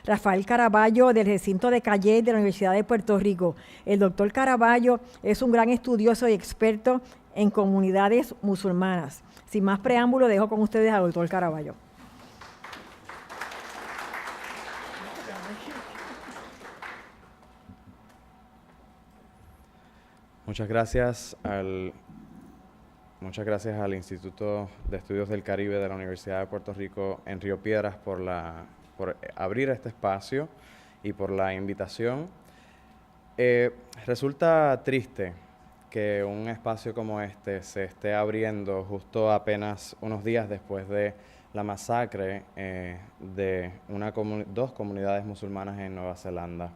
Rafael Caraballo del Recinto de Calle de la Universidad de Puerto Rico. El doctor Caraballo es un gran estudioso y experto en comunidades musulmanas. Sin más preámbulo, dejo con ustedes al doctor Caraballo. Muchas gracias al Instituto de Estudios del Caribe de la Universidad de Puerto Rico en Río Piedras por abrir este espacio y por la invitación. Resulta triste que un espacio como este se esté abriendo justo apenas unos días después de la masacre de dos comunidades musulmanas en Nueva Zelanda.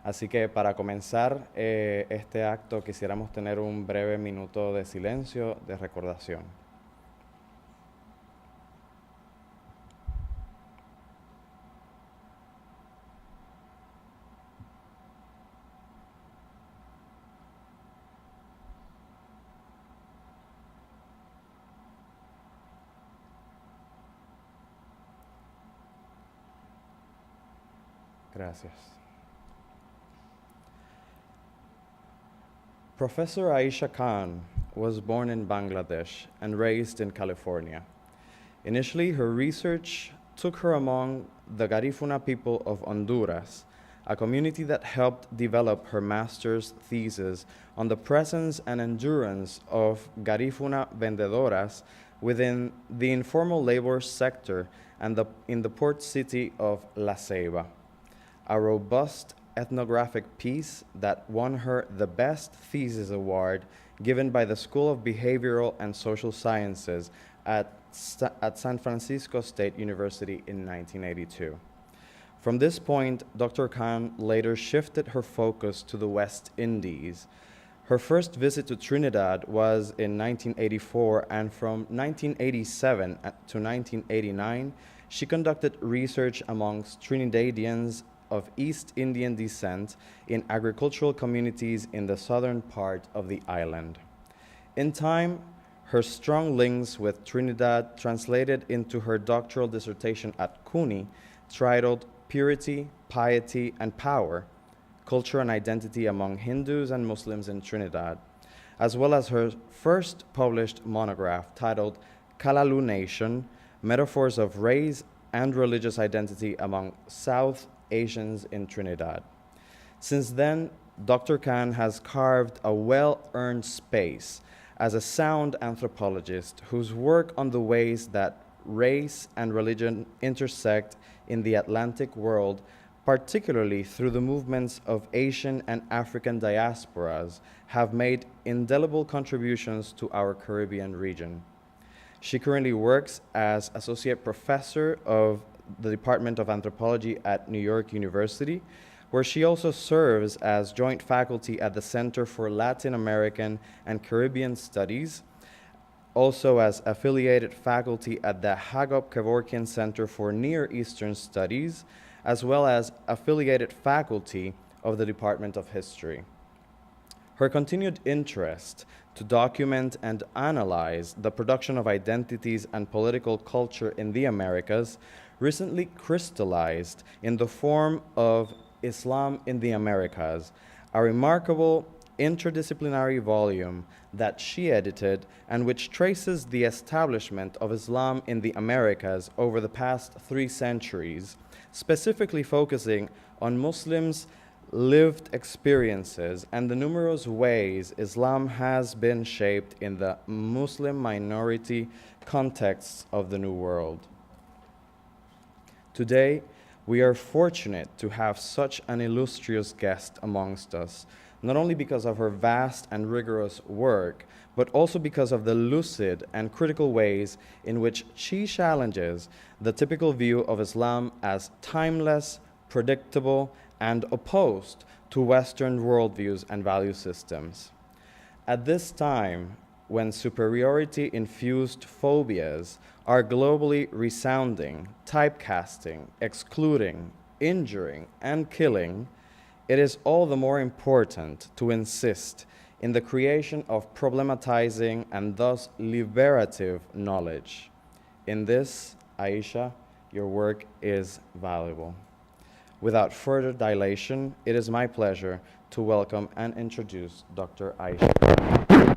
Así que para comenzar este acto quisiéramos tener un breve minuto de silencio de recordación. Gracias. Professor Aisha Khan was born in Bangladesh and raised in California. Initially, her research took her among the Garifuna people of Honduras, a community that helped develop her master's thesis on the presence and endurance of Garifuna vendedoras within the informal labor sector and in the port city of La Ceiba, a robust ethnographic piece that won her the Best Thesis Award given by the School of Behavioral and Social Sciences at San Francisco State University in 1982. From this point, Dr. Khan later shifted her focus to the West Indies. Her first visit to Trinidad was in 1984, and from 1987 to 1989, she conducted research amongst Trinidadians of East Indian descent in agricultural communities in the southern part of the island. In time, her strong links with Trinidad translated into her doctoral dissertation at CUNY, titled Purity, Piety, and Power, Culture and Identity Among Hindus and Muslims in Trinidad, as well as her first published monograph titled Kalalu Nation, Metaphors of Race and Religious Identity Among South Asians in Trinidad. Since then, Dr. Khan has carved a well-earned space as a sound anthropologist whose work on the ways that race and religion intersect in the Atlantic world, particularly through the movements of Asian and African diasporas, have made indelible contributions to our Caribbean region. She currently works as associate professor of the Department of Anthropology at New York University, where she also serves as joint faculty at the Center for Latin American and Caribbean Studies, also as affiliated faculty at the Hagop Kevorkian Center for Near Eastern Studies, as well as affiliated faculty of the Department of History. Her continued interest to document and analyze the production of identities and political culture in the Americas recently crystallized in the form of Islam in the Americas, a remarkable interdisciplinary volume that she edited and which traces the establishment of Islam in the Americas over the past 3 centuries, specifically focusing on Muslims' lived experiences and the numerous ways Islam has been shaped in the Muslim minority contexts of the New World. Today, we are fortunate to have such an illustrious guest amongst us, not only because of her vast and rigorous work, but also because of the lucid and critical ways in which she challenges the typical view of Islam as timeless, predictable, and opposed to Western worldviews and value systems. At this time, when superiority-infused phobias are globally resounding, typecasting, excluding, injuring, and killing, it is all the more important to insist in the creation of problematizing and thus liberative knowledge. In this, Aisha, your work is valuable. Without further dilation, it is my pleasure to welcome and introduce Dr. Aisha Khan.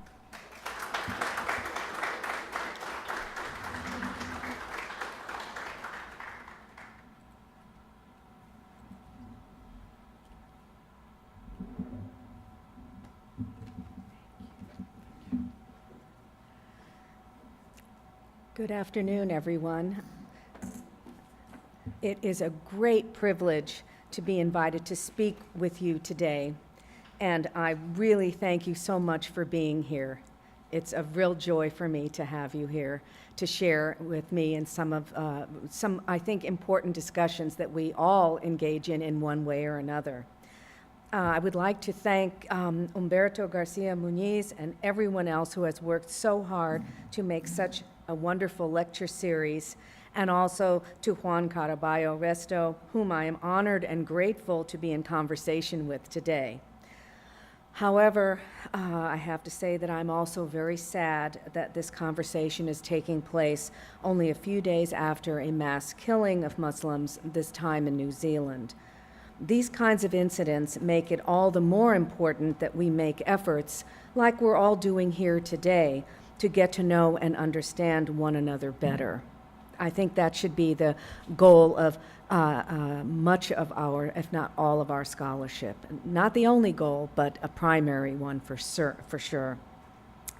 Good afternoon, everyone. It is a great privilege to be invited to speak with you today, and I really thank you so much for being here. It's a real joy for me to have you here to share with me in some, I think, important discussions that we all engage in one way or another. I would like to thank Humberto Garcia Muniz and everyone else who has worked so hard to make such a wonderful lecture series, and also to Juan Caraballo Resto, whom I am honored and grateful to be in conversation with today. However, I have to say that I'm also very sad that this conversation is taking place only a few days after a mass killing of Muslims, this time in New Zealand. These kinds of incidents make it all the more important that we make efforts, like we're all doing here today, to get to know and understand one another better. I think that should be the goal of much of our, if not all of our scholarship. Not the only goal, but a primary one for sure.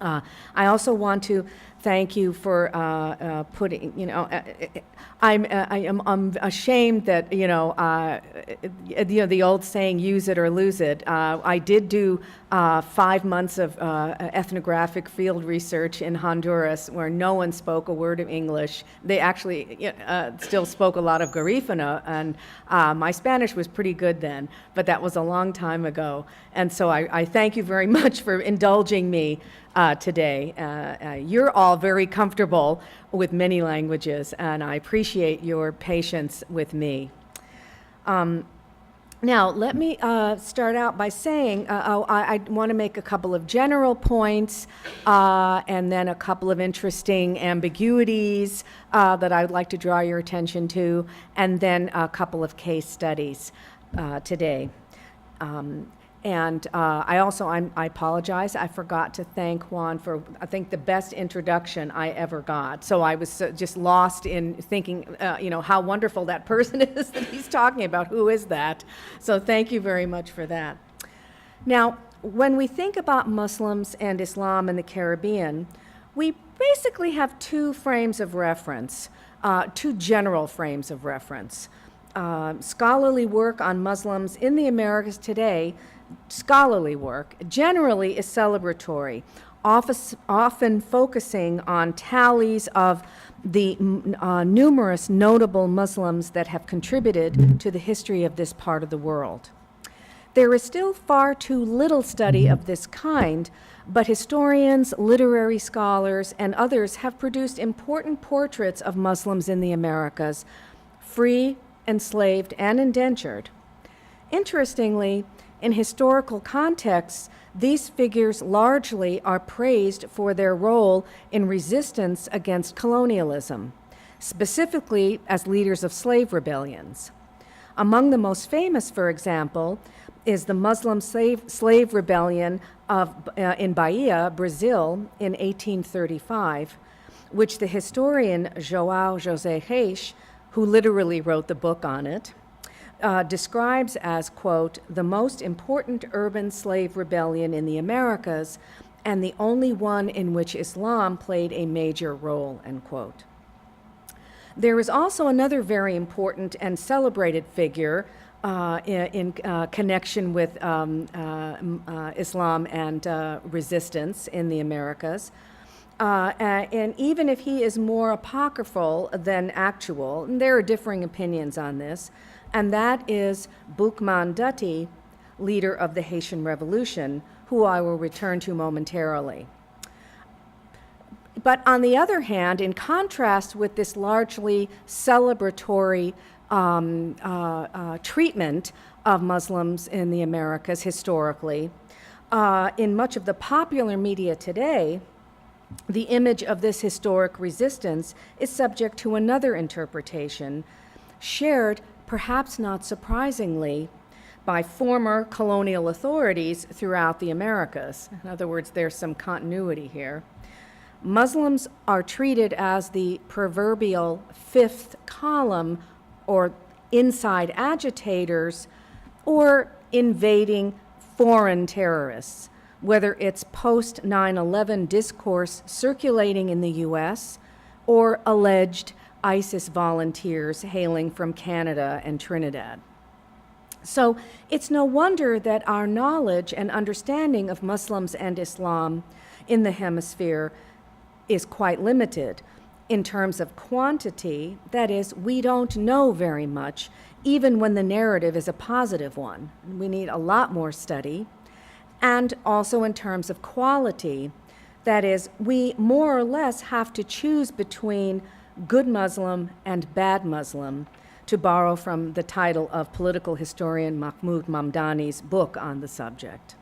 I also want to thank you for putting, I'm ashamed that, the old saying, use it or lose it. I did do 5 months of ethnographic field research in Honduras where no one spoke a word of English. They actually still spoke a lot of Garifuna, and my Spanish was pretty good then, but that was a long time ago. And so I thank you very much for indulging me today. You're all very comfortable with many languages, and I appreciate your patience with me. Now, let me start out by saying I want to make a couple of general points and then a couple of interesting ambiguities that I would like to draw your attention to, and then a couple of case studies today. And I apologize, I forgot to thank Juan for, I think, the best introduction I ever got. So I was just lost in thinking, how wonderful that person is that he's talking about. Who is that? So thank you very much for that. Now, when we think about Muslims and Islam in the Caribbean, we basically have two frames of reference, two general frames of reference. Scholarly work on Muslims in the Americas today, scholarly work, generally is celebratory, often focusing on tallies of the numerous notable Muslims that have contributed to the history of this part of the world. There is still far too little study of this kind, but historians, literary scholars, and others have produced important portraits of Muslims in the Americas, free, enslaved, and indentured. Interestingly, in historical contexts, these figures largely are praised for their role in resistance against colonialism, specifically as leaders of slave rebellions. Among the most famous, for example, is the Muslim slave rebellion in Bahia, Brazil, in 1835, which the historian João José Reis, who literally wrote the book on it, describes as, quote, the most important urban slave rebellion in the Americas and the only one in which Islam played a major role, end quote. There is also another very important and celebrated figure in connection with Islam and resistance in the Americas. And even if he is more apocryphal than actual, and there are differing opinions on this, and that is Boukman Dutty, leader of the Haitian Revolution, who I will return to momentarily. But on the other hand, in contrast with this largely celebratory treatment of Muslims in the Americas historically, in much of the popular media today, the image of this historic resistance is subject to another interpretation, shared perhaps not surprisingly, by former colonial authorities throughout the Americas. In other words, there's some continuity here. Muslims are treated as the proverbial fifth column, or inside agitators, or invading foreign terrorists, whether it's post 9/11 discourse circulating in the US or alleged ISIS volunteers hailing from Canada and Trinidad. So it's no wonder that our knowledge and understanding of Muslims and Islam in the hemisphere is quite limited. In terms of quantity, that is, we don't know very much, even when the narrative is a positive one. We need a lot more study. And also in terms of quality, that is, we more or less have to choose between good Muslim and bad Muslim, to borrow from the title of political historian Mahmoud Mamdani's book on the subject.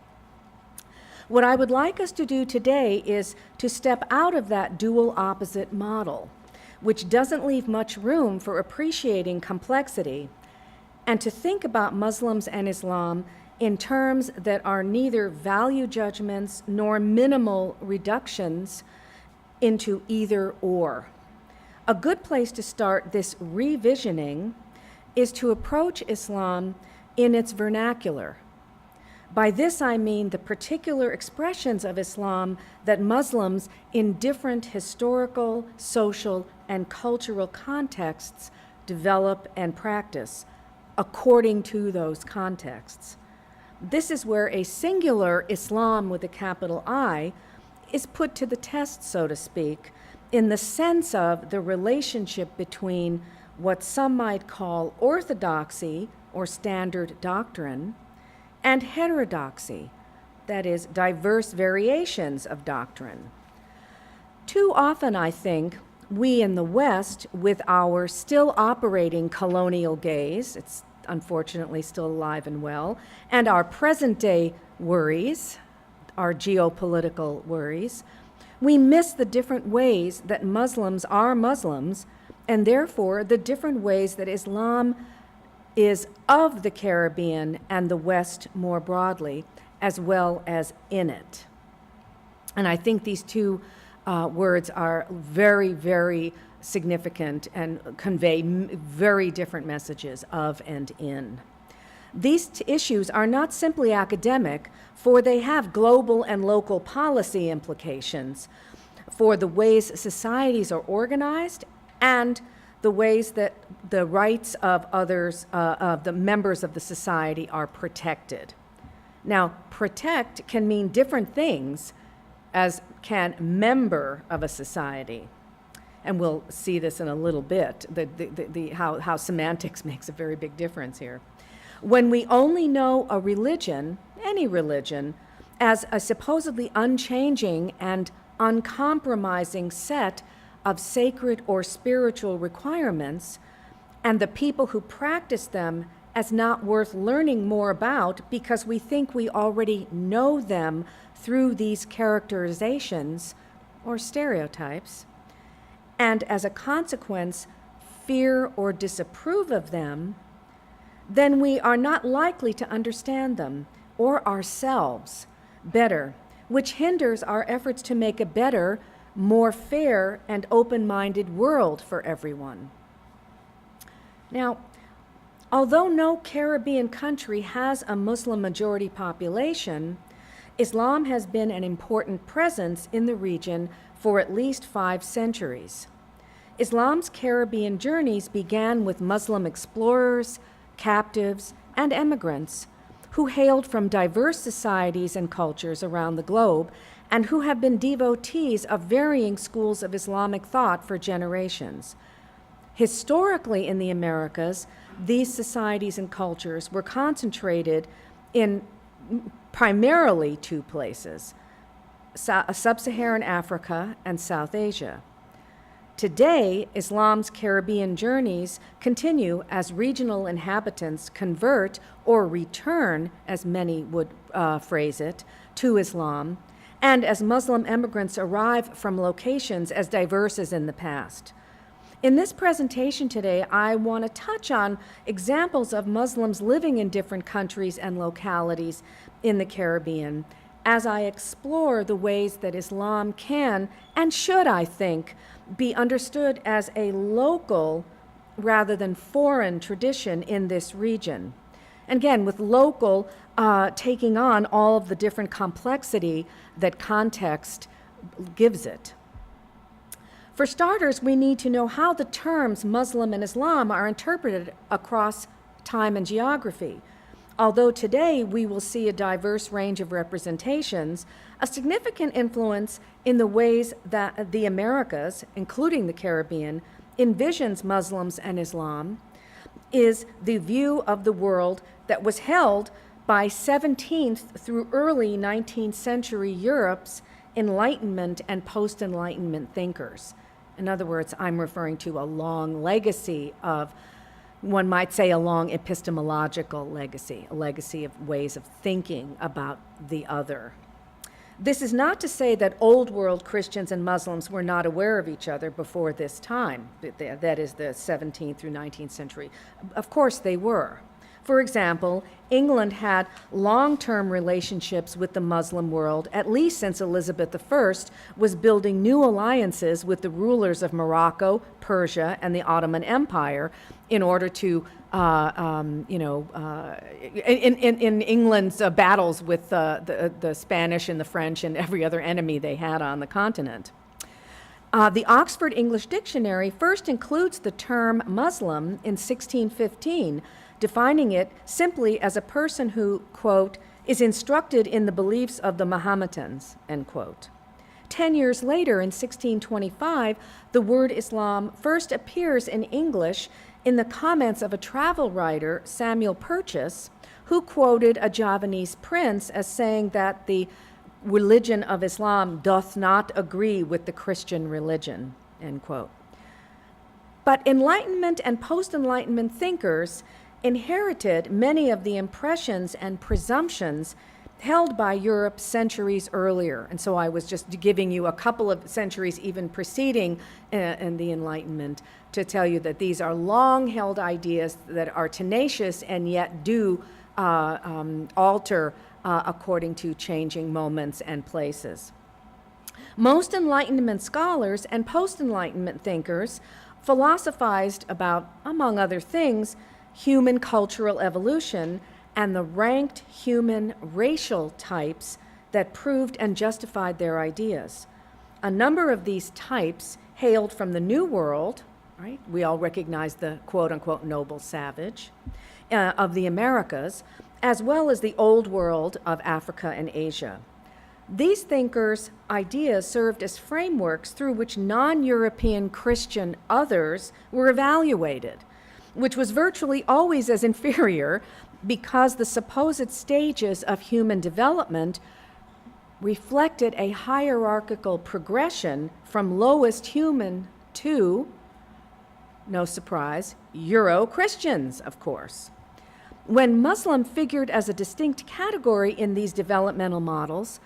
What I would like us to do today is to step out of that dual opposite model, which doesn't leave much room for appreciating complexity, and to think about Muslims and Islam in terms that are neither value judgments nor minimal reductions into either or. A good place to start this revisioning is to approach Islam in its vernacular. By this I mean the particular expressions of Islam that Muslims in different historical, social, and cultural contexts develop and practice according to those contexts. This is where a singular Islam with a capital I is put to the test, so to speak, in the sense of the relationship between what some might call orthodoxy or standard doctrine and heterodoxy, that is, diverse variations of doctrine. Too often, I think, we in the West, with our still operating colonial gaze, it's unfortunately still alive and well, and our present day worries, our geopolitical worries, we miss the different ways that Muslims are Muslims, and therefore the different ways that Islam is of the Caribbean and the West more broadly, as well as in it. And I think these two words are very, very significant and convey very different messages of and in. These issues are not simply academic, for they have global and local policy implications for the ways societies are organized and the ways that the rights of others, of the members of the society, are protected. Now, protect can mean different things as can member of a society. And we'll see this in a little bit, how semantics makes a very big difference here. When we only know a religion, any religion, as a supposedly unchanging and uncompromising set of sacred or spiritual requirements, and the people who practice them as not worth learning more about because we think we already know them through these characterizations or stereotypes, and as a consequence, fear or disapprove of them, then we are not likely to understand them or ourselves better, which hinders our efforts to make a better, more fair, and open-minded world for everyone. Now, although no Caribbean country has a Muslim majority population, Islam has been an important presence in the region for at least 5 centuries. Islam's Caribbean journeys began with Muslim explorers, captives, and immigrants who hailed from diverse societies and cultures around the globe and who have been devotees of varying schools of Islamic thought for generations. Historically in the Americas, these societies and cultures were concentrated in primarily 2 places, Sub-Saharan Africa and South Asia. Today, Islam's Caribbean journeys continue as regional inhabitants convert or return, as many would phrase it, to Islam, and as Muslim immigrants arrive from locations as diverse as in the past. In this presentation today, I want to touch on examples of Muslims living in different countries and localities in the Caribbean as I explore the ways that Islam can and should, I think, be understood as a local rather than foreign tradition in this region. And again, with local taking on all of the different complexity that context gives it. For starters, we need to know how the terms Muslim and Islam are interpreted across time and geography. Although today we will see a diverse range of representations, a significant influence in the ways that the Americas, including the Caribbean, envisions Muslims and Islam is the view of the world that was held by 17th through early 19th century Europe's Enlightenment and post-Enlightenment thinkers. In other words, I'm referring to a long legacy of, one might say, a long epistemological legacy, a legacy of ways of thinking about the other. This is not to say that Old World Christians and Muslims were not aware of each other before this time, that is the 17th through 19th century. Of course they were. For example, England had long-term relationships with the Muslim world, at least since Elizabeth I was building new alliances with the rulers of Morocco, Persia, and the Ottoman Empire in order to, in England's battles with the Spanish and the French and every other enemy they had on the continent. The Oxford English Dictionary first includes the term Muslim in 1615, defining it simply as a person who, quote, is instructed in the beliefs of the Mohammedans, end quote. 10 years later, in 1625, the word Islam first appears in English in the comments of a travel writer, Samuel Purchas, who quoted a Javanese prince as saying that the religion of Islam doth not agree with the Christian religion, end quote. But Enlightenment and post-Enlightenment thinkers inherited many of the impressions and presumptions held by Europe centuries earlier. And so I was just giving you a couple of centuries even preceding in the Enlightenment to tell you that these are long-held ideas that are tenacious and yet do alter according to changing moments and places. Most Enlightenment scholars and post-Enlightenment thinkers philosophized about, among other things, human cultural evolution and the ranked human racial types that proved and justified their ideas. A number of these types hailed from the New World, right? We all recognize the quote-unquote noble savage of the Americas, as well as the Old World of Africa and Asia. These thinkers' ideas served as frameworks through which non-European Christian others were evaluated, which was virtually always as inferior because the supposed stages of human development reflected a hierarchical progression from lowest human to, no surprise, Euro-Christians, of course. When Muslim figured as a distinct category in these developmental models,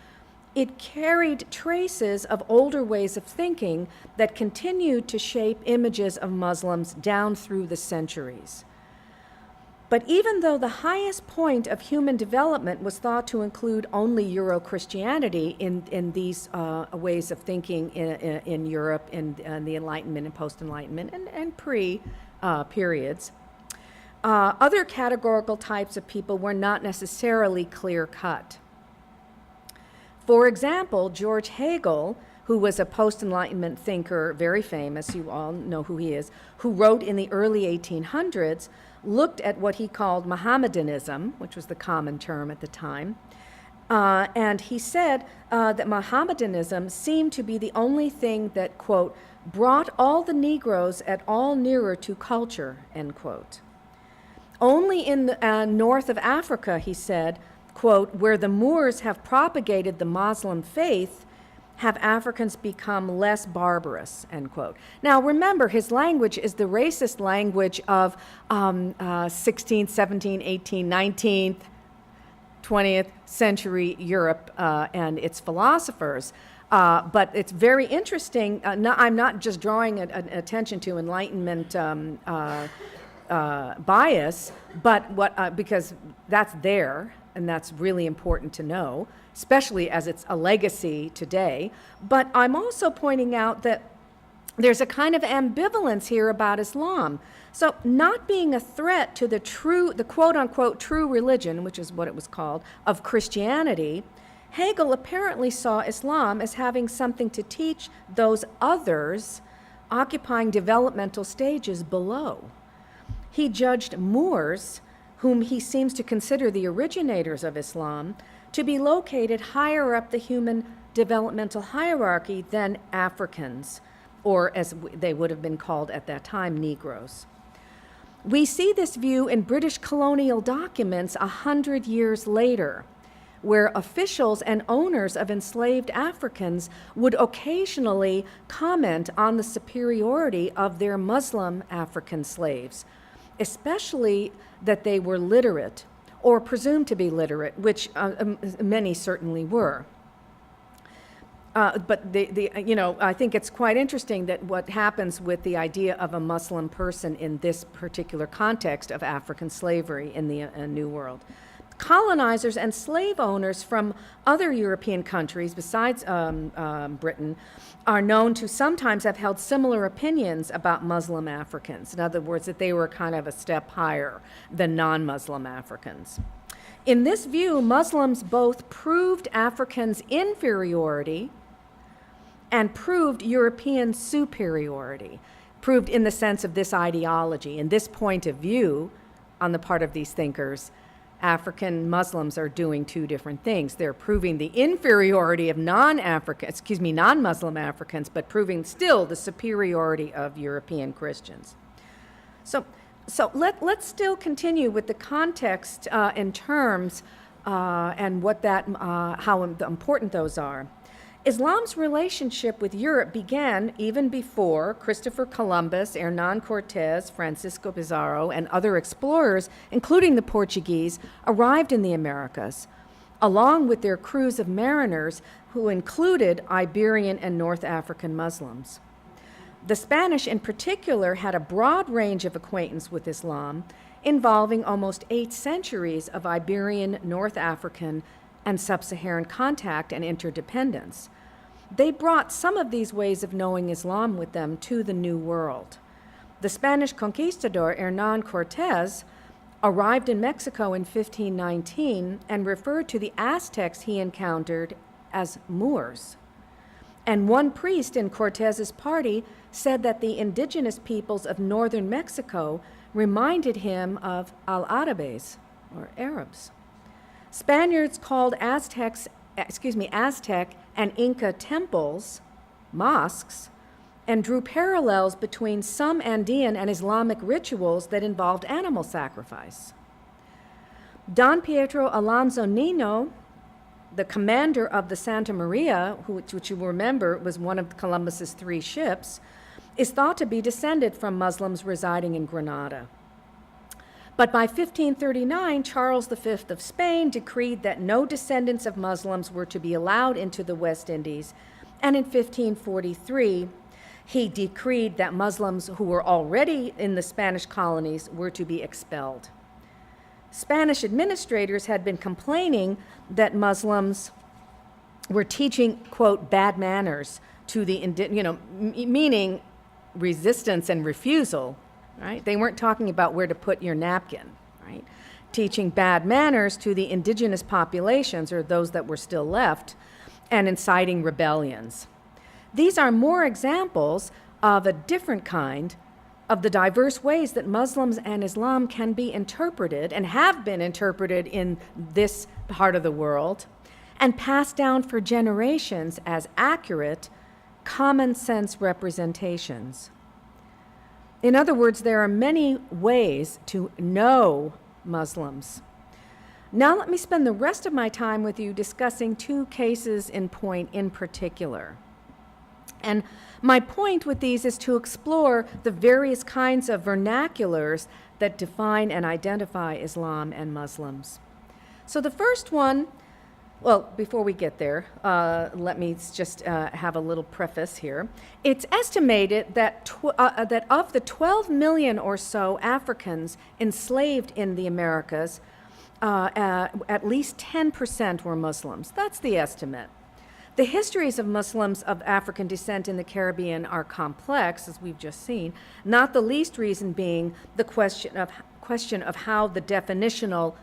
it carried traces of older ways of thinking that continued to shape images of Muslims down through the centuries. But even though the highest point of human development was thought to include only Euro-Christianity in these ways of thinking in Europe in the Enlightenment and post-Enlightenment and pre-periods, other categorical types of people were not necessarily clear-cut. For example, Georg Hegel, who was a post-Enlightenment thinker, very famous, you all know who he is, who wrote in the early 1800s, looked at what he called Mohammedanism, which was the common term at the time, and he said that Mohammedanism seemed to be the only thing that, quote, brought all the Negroes at all nearer to culture, end quote. Only in the north of Africa, he said, quote, where the Moors have propagated the Muslim faith, have Africans become less barbarous, end quote. Now remember, his language is the racist language of 16th, 17th, 18th, 19th, 20th century Europe and its philosophers. But it's very interesting. I'm not just drawing attention to Enlightenment bias, but because that's there, and that's really important to know, especially as it's a legacy today. But I'm also pointing out that there's a kind of ambivalence here about Islam. So not being a threat to the quote-unquote true religion, which is what it was called, of Christianity, Hegel apparently saw Islam as having something to teach those others occupying developmental stages below. He judged Moors, whom he seems to consider the originators of Islam, to be located higher up the human developmental hierarchy than Africans, or as they would have been called at that time, Negroes. We see this view in British colonial documents 100 years later, where officials and owners of enslaved Africans would occasionally comment on the superiority of their Muslim African slaves, especially that they were literate or presumed to be literate, which many certainly were. But I think it's quite interesting that what happens with the idea of a Muslim person in this particular context of African slavery in the New World. Colonizers and slave owners from other European countries besides Britain are known to sometimes have held similar opinions about Muslim Africans. In other words, that they were kind of a step higher than non-Muslim Africans. In this view, Muslims both proved Africans' inferiority and proved European superiority, proved in the sense of this ideology. In this point of view, on the part of these thinkers, African Muslims are doing two different things. They're proving the inferiority of non-Muslim Africans, but proving still the superiority of European Christians. So let's still continue with the context in terms and what how important those are. Islam's relationship with Europe began even before Christopher Columbus, Hernan Cortés, Francisco Pizarro, and other explorers, including the Portuguese, arrived in the Americas, along with their crews of mariners who included Iberian and North African Muslims. The Spanish, in particular, had a broad range of acquaintance with Islam, involving almost 8 centuries of Iberian, North African, and sub-Saharan contact and interdependence. They brought some of these ways of knowing Islam with them to the New World. The Spanish conquistador Hernan Cortés arrived in Mexico in 1519 and referred to the Aztecs he encountered as Moors. And one priest in Cortés's party said that the indigenous peoples of northern Mexico reminded him of Al-Arabes, or Arabs. Spaniards called Aztec and Inca temples mosques, and drew parallels between some Andean and Islamic rituals that involved animal sacrifice. Don Pedro Alonso Nino, the commander of the Santa Maria, which you will remember was one of Columbus's 3 ships, is thought to be descended from Muslims residing in Granada. But by 1539, Charles V of Spain decreed that no descendants of Muslims were to be allowed into the West Indies, and in 1543, he decreed that Muslims who were already in the Spanish colonies were to be expelled. Spanish administrators had been complaining that Muslims were teaching, quote, bad manners to the, meaning resistance and refusal. Right? They weren't talking about where to put your napkin, right? Teaching bad manners to the indigenous populations, or those that were still left, and inciting rebellions. These are more examples of a different kind of the diverse ways that Muslims and Islam can be interpreted and have been interpreted in this part of the world and passed down for generations as accurate, common sense representations. In other words, there are many ways to know Muslims. Now let me spend the rest of my time with you discussing 2 cases in point in particular. And my point with these is to explore the various kinds of vernaculars that define and identify Islam and Muslims. So the first one Well, before we get there, let me just have a little preface here. It's estimated that, that of the 12 million or so Africans enslaved in the Americas, at least 10% were Muslims. That's the estimate. The histories of Muslims of African descent in the Caribbean are complex, as we've just seen, not the least reason being the question of how the definitional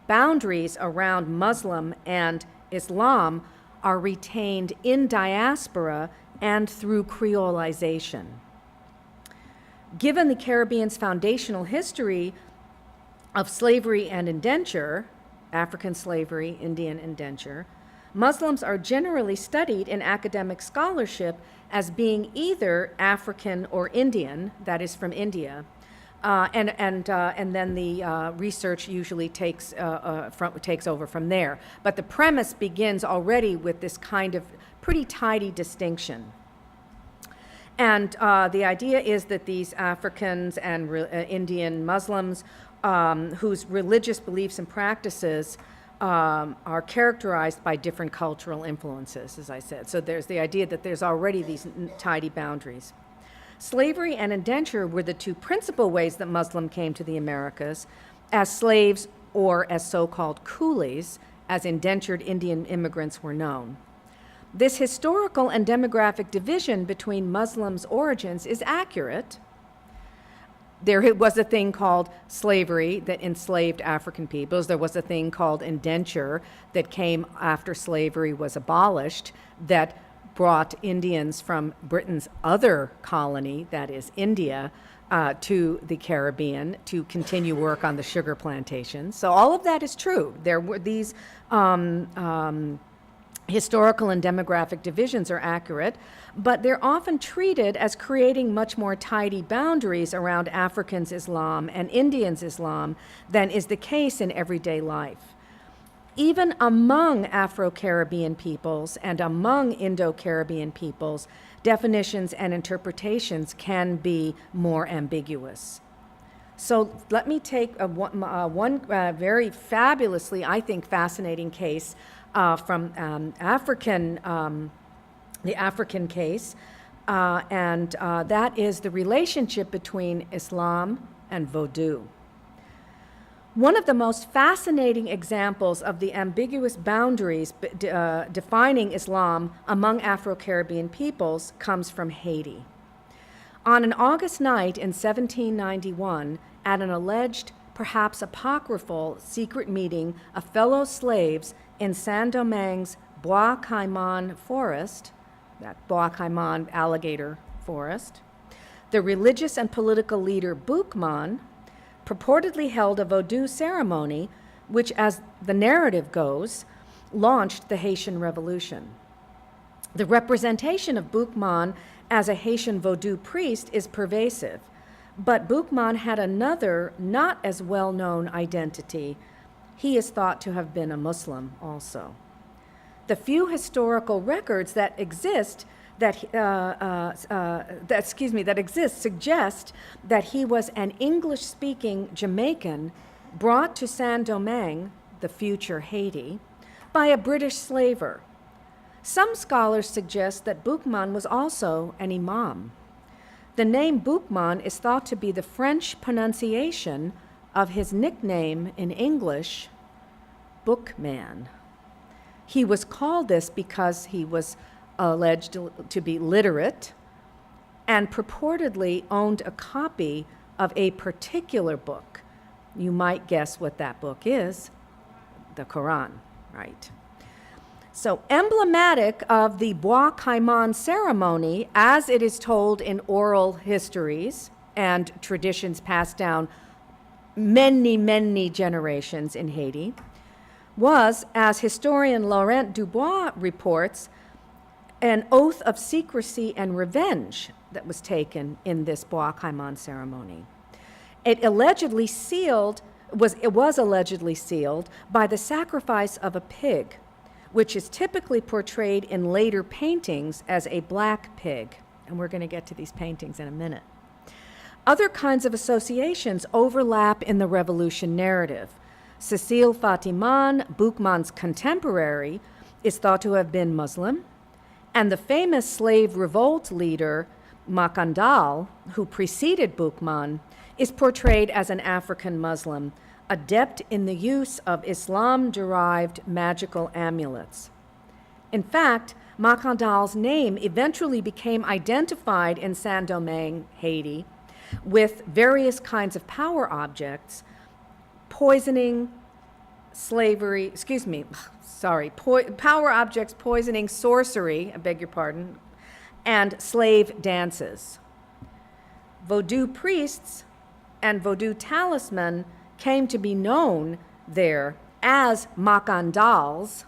boundaries around Muslim and Islam are retained in diaspora and through creolization. Given the Caribbean's foundational history of slavery and indenture, African slavery, Indian indenture, Muslims are generally studied in academic scholarship as being either African or Indian, that is from India, and then the research usually takes over from there. But the premise begins already with this kind of pretty tidy distinction. And the idea is that these Africans and Indian Muslims whose religious beliefs and practices are characterized by different cultural influences, as I said. So there's the idea that there's already these tidy boundaries. Slavery and indenture were the two principal ways that Muslims came to the Americas, as slaves or as so-called coolies, as indentured Indian immigrants were known. This historical and demographic division between Muslims' origins is accurate. There was a thing called slavery that enslaved African peoples. There was a thing called indenture that came after slavery was abolished that brought Indians from Britain's other colony, that is India, to the Caribbean to continue work on the sugar plantations. So all of that is true. There were these historical and demographic divisions are accurate, but they're often treated as creating much more tidy boundaries around Africans' Islam and Indians' Islam than is the case in everyday life. Even among Afro-Caribbean peoples and among Indo-Caribbean peoples, definitions and interpretations can be more ambiguous. So let me take one very fabulously, I think, fascinating case from the African case, and that is the relationship between Islam and Voodoo. One of the most fascinating examples of the ambiguous boundaries defining Islam among Afro-Caribbean peoples comes from Haiti. On an August night in 1791, at an alleged, perhaps apocryphal, secret meeting of fellow slaves in Saint-Domingue's Bois Caiman forest, that Bois Caiman alligator forest, the religious and political leader Boukman purportedly held a Vodou ceremony which, as the narrative goes, launched the Haitian Revolution. The representation of Boukman as a Haitian Vodou priest is pervasive, but Boukman had another, not as well-known identity. He is thought to have been a Muslim also. The few historical records that exist suggest that he was an English-speaking Jamaican brought to Saint-Domingue, the future Haiti, by a British slaver. Some scholars suggest that Boukman was also an imam. The name Boukman is thought to be the French pronunciation of his nickname in English, Bookman. He was called this because he was alleged to be literate and purportedly owned a copy of a particular book. You might guess what that book is, the Quran, right? So emblematic of the Bois Caiman ceremony, as it is told in oral histories and traditions passed down many, many generations in Haiti, was, as historian Laurent Dubois reports, an oath of secrecy and revenge that was taken in this Bois Caiman ceremony. It was allegedly sealed by the sacrifice of a pig, which is typically portrayed in later paintings as a black pig. And we're going to get to these paintings in a minute. Other kinds of associations overlap in the revolution narrative. Cecile Fatiman, Boukman's contemporary, is thought to have been Muslim, and the famous slave revolt leader, Makandal, who preceded Boukman, is portrayed as an African Muslim, adept in the use of Islam-derived magical amulets. In fact, Makandal's name eventually became identified in Saint-Domingue, Haiti, with various kinds of power objects, poisoning, slavery, power objects, poisoning, sorcery, I beg your pardon, and slave dances. Vodou priests and Vodou talisman came to be known there as Makandals,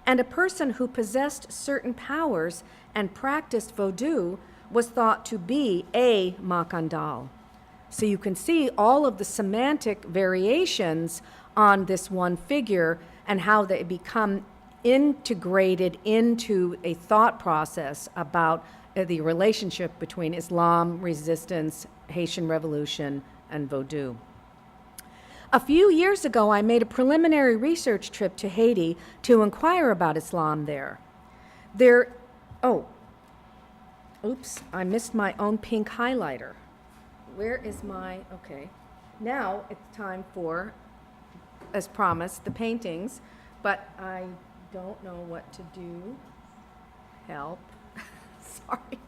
and a person who possessed certain powers and practiced Vodou was thought to be a Makandal. So you can see all of the semantic variations on this one figure and how they become integrated into a thought process about the relationship between Islam, resistance, Haitian Revolution, and Vodou. A few years ago, I made a preliminary research trip to Haiti to inquire about Islam there. Oops, I missed my own pink highlighter. Where is okay. Now it's time for, as promised, the paintings, but I don't know what to do. Help. Sorry.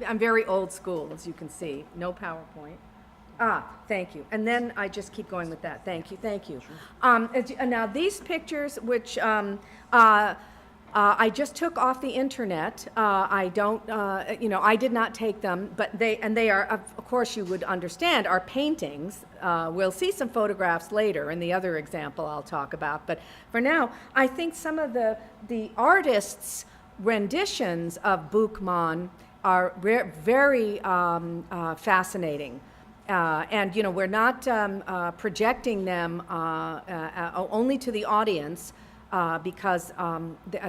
I'm very old school, as you can see. No PowerPoint. Thank you. And then I just keep going with that. Thank you, thank you. Now these pictures, which I just took off the internet. I did not take them, but they are, of course, you would understand, are paintings. We'll see some photographs later in the other example I'll talk about. But for now, I think some of the artists' renditions of Boukman are very fascinating. And we're not projecting them only to the audience because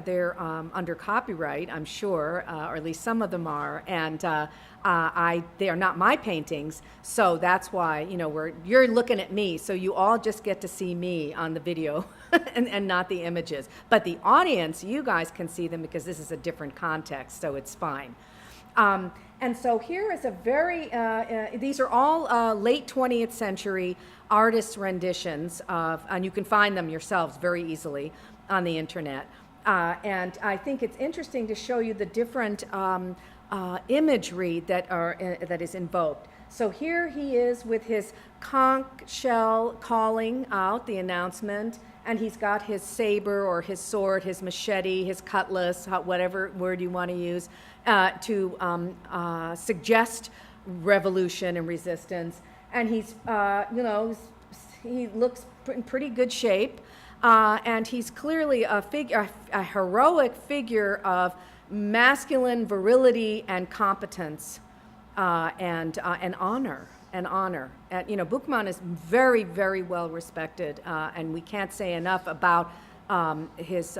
they're under copyright, I'm sure, or at least some of them are, and they are not my paintings, so that's why you're looking at me, so you all just get to see me on the video and not the images. But the audience, you guys can see them because this is a different context, so it's fine. And so here is a very, these are all late 20th century artists' renditions of, and you can find them yourselves very easily on the internet. And I think it's interesting to show you the different imagery that is invoked. So here he is with his conch shell calling out the announcement, and he's got his saber or his sword, his machete, his cutlass, whatever word you want to use, to suggest revolution and resistance. And he's, he looks in pretty good shape, and he's clearly a heroic figure of masculine virility and competence, and honor. And Boukman is very, very well respected, and we can't say enough about his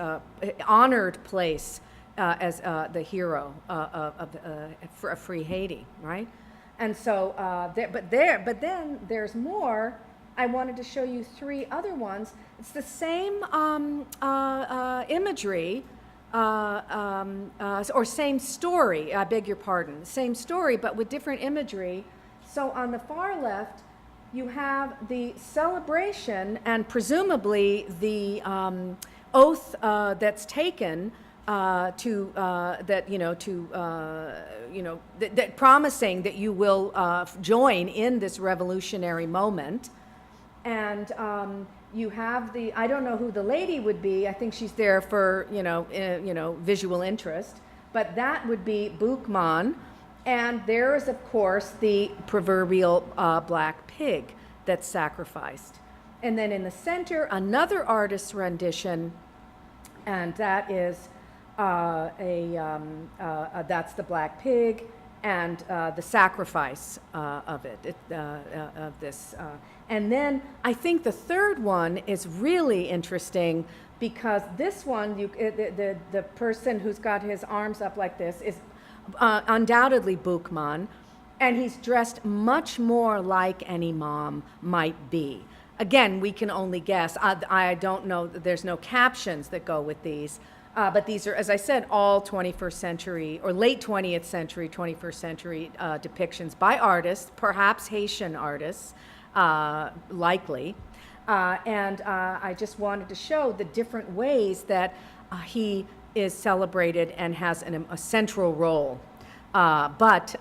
honored place as the hero of free Haiti, right? And so, but then there's more. I wanted to show you three other ones. It's the same imagery, or same story, I beg your pardon, same story, but with different imagery. So on the far left, you have the celebration and presumably the oath that's taken that promising that you will join in this revolutionary moment. And you have I don't know who the lady would be. I think she's there for visual interest, but that would be Boukman. And there is, of course, the proverbial black pig that's sacrificed. And then in the center, another artist's rendition, and that is that's the black pig and the sacrifice of this. And then I think the third one is really interesting because this one, the person who's got his arms up like this is undoubtedly Boukman, and he's dressed much more like an imam might be. Again, we can only guess. I don't know, there's no captions that go with these. But these are, as I said, all 21st century or late 20th century, 21st century depictions by artists, perhaps Haitian artists, likely. And I just wanted to show the different ways that he is celebrated and has a central role. But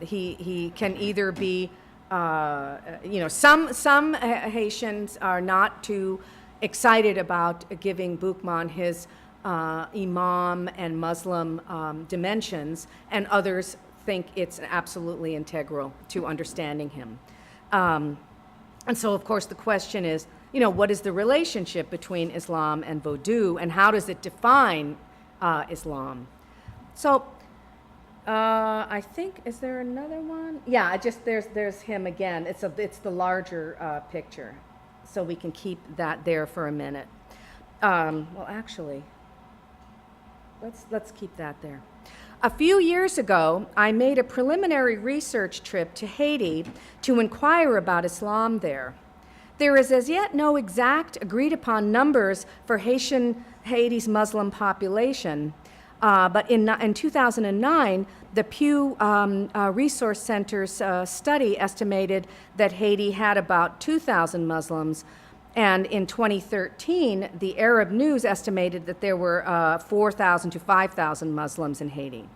he can either be, some Haitians are not too excited about giving Boukman his Imam and Muslim dimensions, and others think it's absolutely integral to understanding him. And so, of course, the question is, what is the relationship between Islam and Voodoo, and how does it define Islam? So, I think, is there another one? Yeah, there's him again. It's the larger picture, so we can keep that there for a minute. Well, actually, let's keep that there. A few years ago, I made a preliminary research trip to Haiti to inquire about Islam there. There is as yet no exact agreed-upon numbers for Haiti's Muslim population, but in 2009, the Pew Resource Center's study estimated that Haiti had about 2,000 Muslims, and in 2013, the Arab News estimated that there were 4,000 to 5,000 Muslims in Haiti.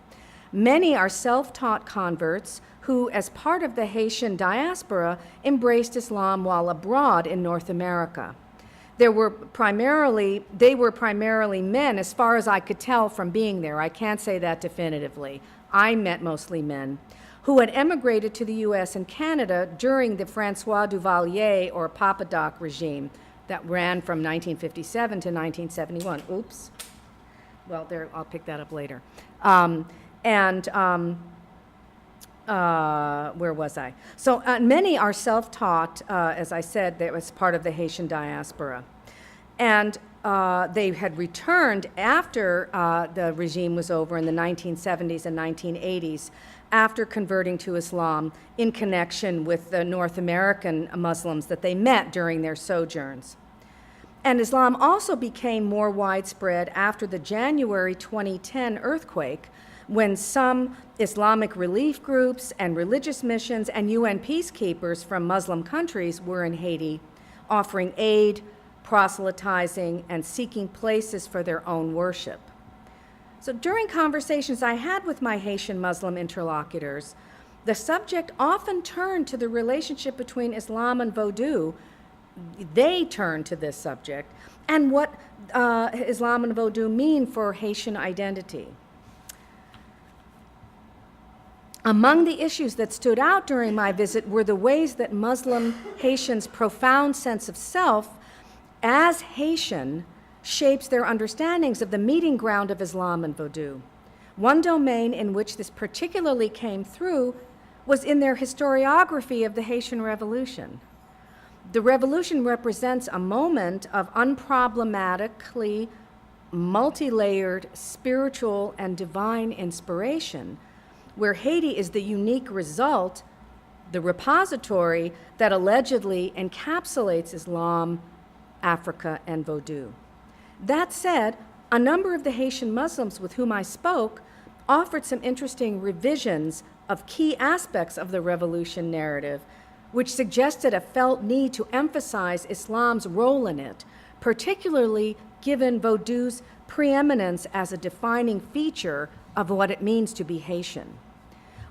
Many are self-taught converts who, as part of the Haitian diaspora, embraced Islam while abroad in North America. They were primarily men, as far as I could tell from being there. I can't say that definitively. I met mostly men who had emigrated to the U.S. and Canada during the Francois Duvalier or Papa Doc regime that ran from 1957 to 1971. Oops. Well, I'll pick that up later. Where was I? So many are self-taught, as I said, that was part of the Haitian diaspora. And they had returned after the regime was over in the 1970s and 1980s, after converting to Islam in connection with the North American Muslims that they met during their sojourns. And Islam also became more widespread after the January 2010 earthquake, when some Islamic relief groups and religious missions and UN peacekeepers from Muslim countries were in Haiti, offering aid, proselytizing, and seeking places for their own worship. So during conversations I had with my Haitian Muslim interlocutors, the subject often turned to the relationship between Islam and Voodoo. They turned to this subject and what Islam and Voodoo mean for Haitian identity. Among the issues that stood out during my visit were the ways that Muslim Haitians' profound sense of self as Haitian shapes their understandings of the meeting ground of Islam and Voodoo. One domain in which this particularly came through was in their historiography of the Haitian Revolution. The revolution represents a moment of unproblematically multi-layered spiritual and divine inspiration, where Haiti is the unique result, the repository that allegedly encapsulates Islam, Africa, and Voodoo. That said, a number of the Haitian Muslims with whom I spoke offered some interesting revisions of key aspects of the revolution narrative, which suggested a felt need to emphasize Islam's role in it, particularly given Voodoo's preeminence as a defining feature of what it means to be Haitian.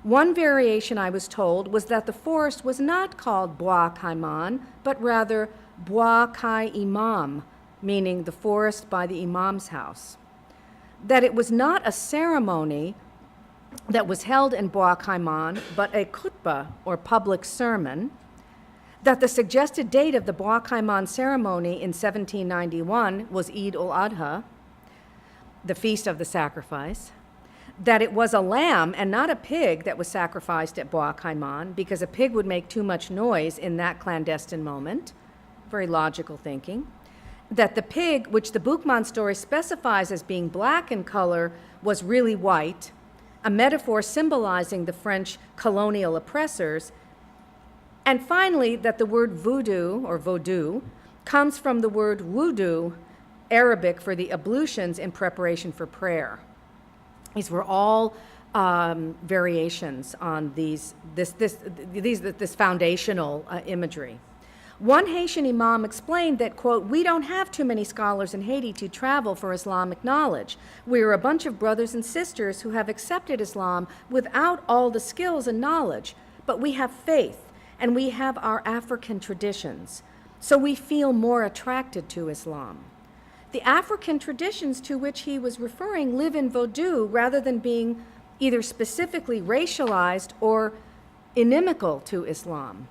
One variation, I was told, was that the forest was not called Bois Caiman, but rather Bois Kai Imam, meaning the forest by the Imam's house. That it was not a ceremony that was held in Bois Caiman, but a khutbah, or public sermon. That the suggested date of the Bois Caiman ceremony in 1791 was Eid al-Adha, the Feast of the Sacrifice. That it was a lamb and not a pig that was sacrificed at Bois Caiman, because a pig would make too much noise in that clandestine moment. Very logical thinking. That the pig, which the Boukman story specifies as being black in color, was really white, a metaphor symbolizing the French colonial oppressors, And finally, that the word voodoo, or vaudou, comes from the word wudu, Arabic for the ablutions in preparation for prayer. These were all variations on this foundational imagery. One Haitian imam explained that, quote, "We don't have too many scholars in Haiti to travel for Islamic knowledge. We are a bunch of brothers and sisters who have accepted Islam without all the skills and knowledge, but we have faith and we have our African traditions, so we feel more attracted to Islam." The African traditions to which he was referring live in Vodou rather than being either specifically racialized or inimical to Islam.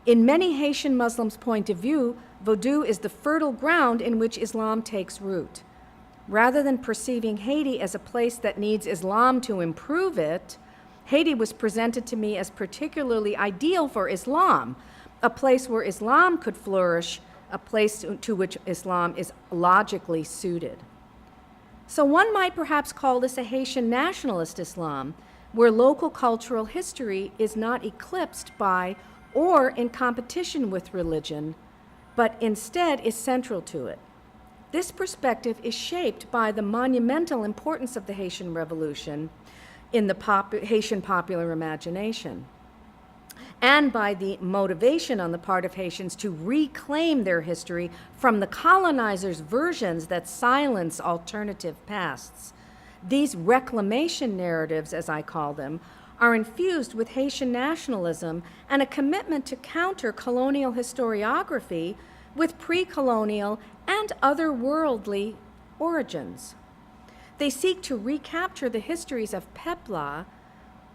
In many Haitian Muslims' point of view, Vodou is the fertile ground in which Islam takes root. Rather than perceiving Haiti as a place that needs Islam to improve it, Haiti was presented to me as particularly ideal for Islam, a place where Islam could flourish, a place to which Islam is logically suited. So one might perhaps call this a Haitian nationalist Islam, where local cultural history is not eclipsed by or in competition with religion, but instead is central to it. This perspective is shaped by the monumental importance of the Haitian Revolution in the Haitian popular imagination, and by the motivation on the part of Haitians to reclaim their history from the colonizers' versions that silence alternative pasts. These reclamation narratives, as I call them, are infused with Haitian nationalism and a commitment to counter colonial historiography with pre-colonial and otherworldly origins. They seek to recapture the histories of Pepla,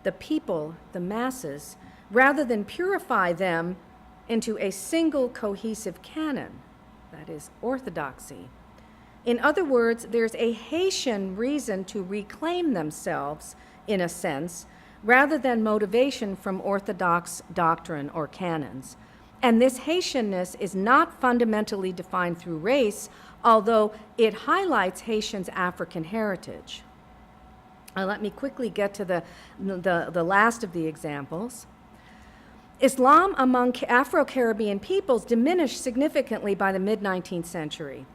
the people, the masses, rather than purify them into a single cohesive canon, that is, orthodoxy. In other words, there's a Haitian reason to reclaim themselves, in a sense, rather than motivation from orthodox doctrine or canons. And this Haitianness is not fundamentally defined through race, although it highlights Haitians' African heritage. Let me quickly get to the last of the examples. Islam among Afro-Caribbean peoples diminished significantly by the mid-19th century,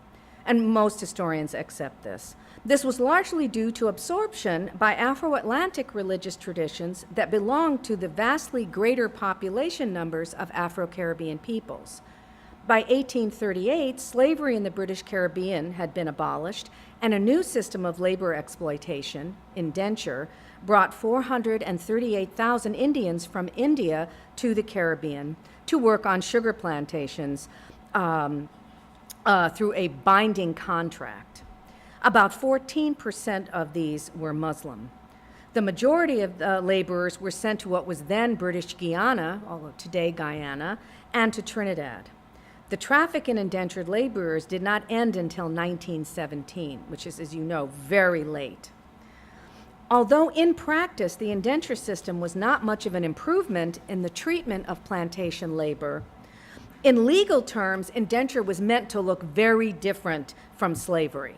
and most historians accept this. This was largely due to absorption by Afro-Atlantic religious traditions that belonged to the vastly greater population numbers of Afro-Caribbean peoples. By 1838, slavery in the British Caribbean had been abolished, and a new system of labor exploitation, indenture, brought 438,000 Indians from India to the Caribbean to work on sugar plantations through a binding contract. About 14% of these were Muslim. The majority of the laborers were sent to what was then British Guiana, although today Guyana, and to Trinidad. The traffic in indentured laborers did not end until 1917, which is, as you know, very late. Although in practice the indenture system was not much of an improvement in the treatment of plantation labor, in legal terms, indenture was meant to look very different from slavery.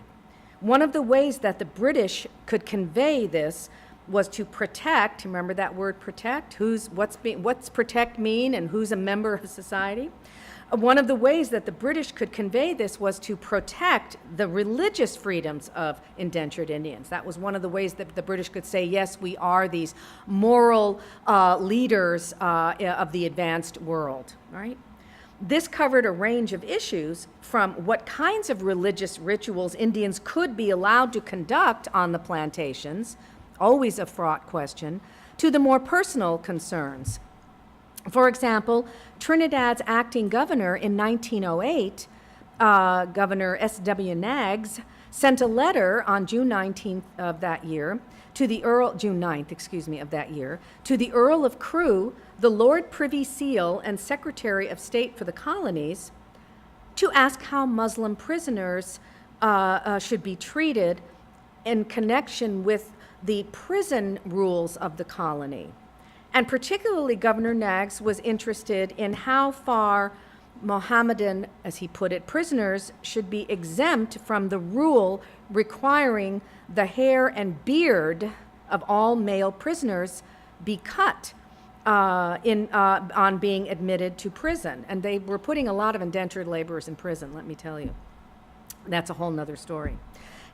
One of the ways that the British could convey this was to protect, remember that word protect? What's protect mean and who's a member of society? One of the ways that the British could convey this was to protect the religious freedoms of indentured Indians. That was one of the ways that the British could say, yes, we are these moral leaders of the advanced world, right? This covered a range of issues from what kinds of religious rituals Indians could be allowed to conduct on the plantations, always a fraught question, to the more personal concerns. For example, Trinidad's acting governor in 1908, Governor S.W. Knaggs, sent a letter on June 19th of that year to the June 9th, of that year, to the Earl of Crewe, the Lord Privy Seal and Secretary of State for the Colonies, to ask how Muslim prisoners should be treated in connection with the prison rules of the colony. And particularly Governor Knaggs was interested in how far Mohammedan, as he put it, prisoners should be exempt from the rule requiring the hair and beard of all male prisoners be cut on being admitted to prison. And they were putting a lot of indentured laborers in prison, let me tell you. That's a whole nother story.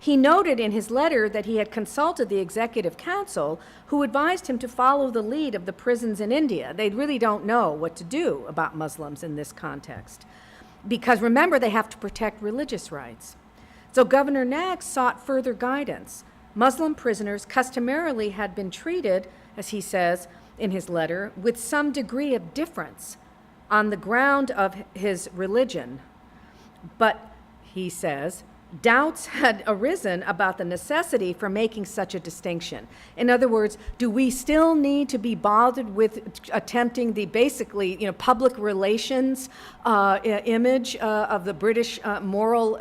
He noted in his letter that he had consulted the executive council, who advised him to follow the lead of the prisons in India. They really don't know what to do about Muslims in this context, because remember, they have to protect religious rights. So Governor Nagg sought further guidance. Muslim prisoners customarily had been treated, as he says in his letter, with some degree of difference on the ground of his religion. But, he says, doubts had arisen about the necessity for making such a distinction. In other words, do we still need to be bothered with attempting the basically, public relations image of the British moral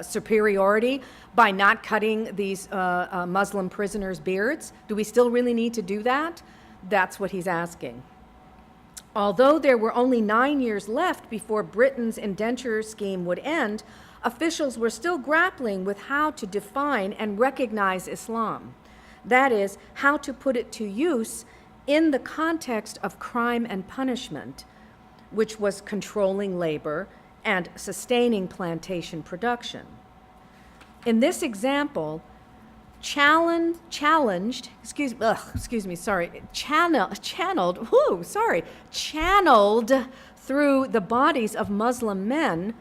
superiority by not cutting these Muslim prisoners' beards? Do we still really need to do that? That's what he's asking. Although there were only 9 years left before Britain's indenture scheme would end, officials were still grappling with how to define and recognize Islam. That is, how to put it to use in the context of crime and punishment, which was controlling labor and sustaining plantation production. In this example, channeled through the bodies of Muslim men,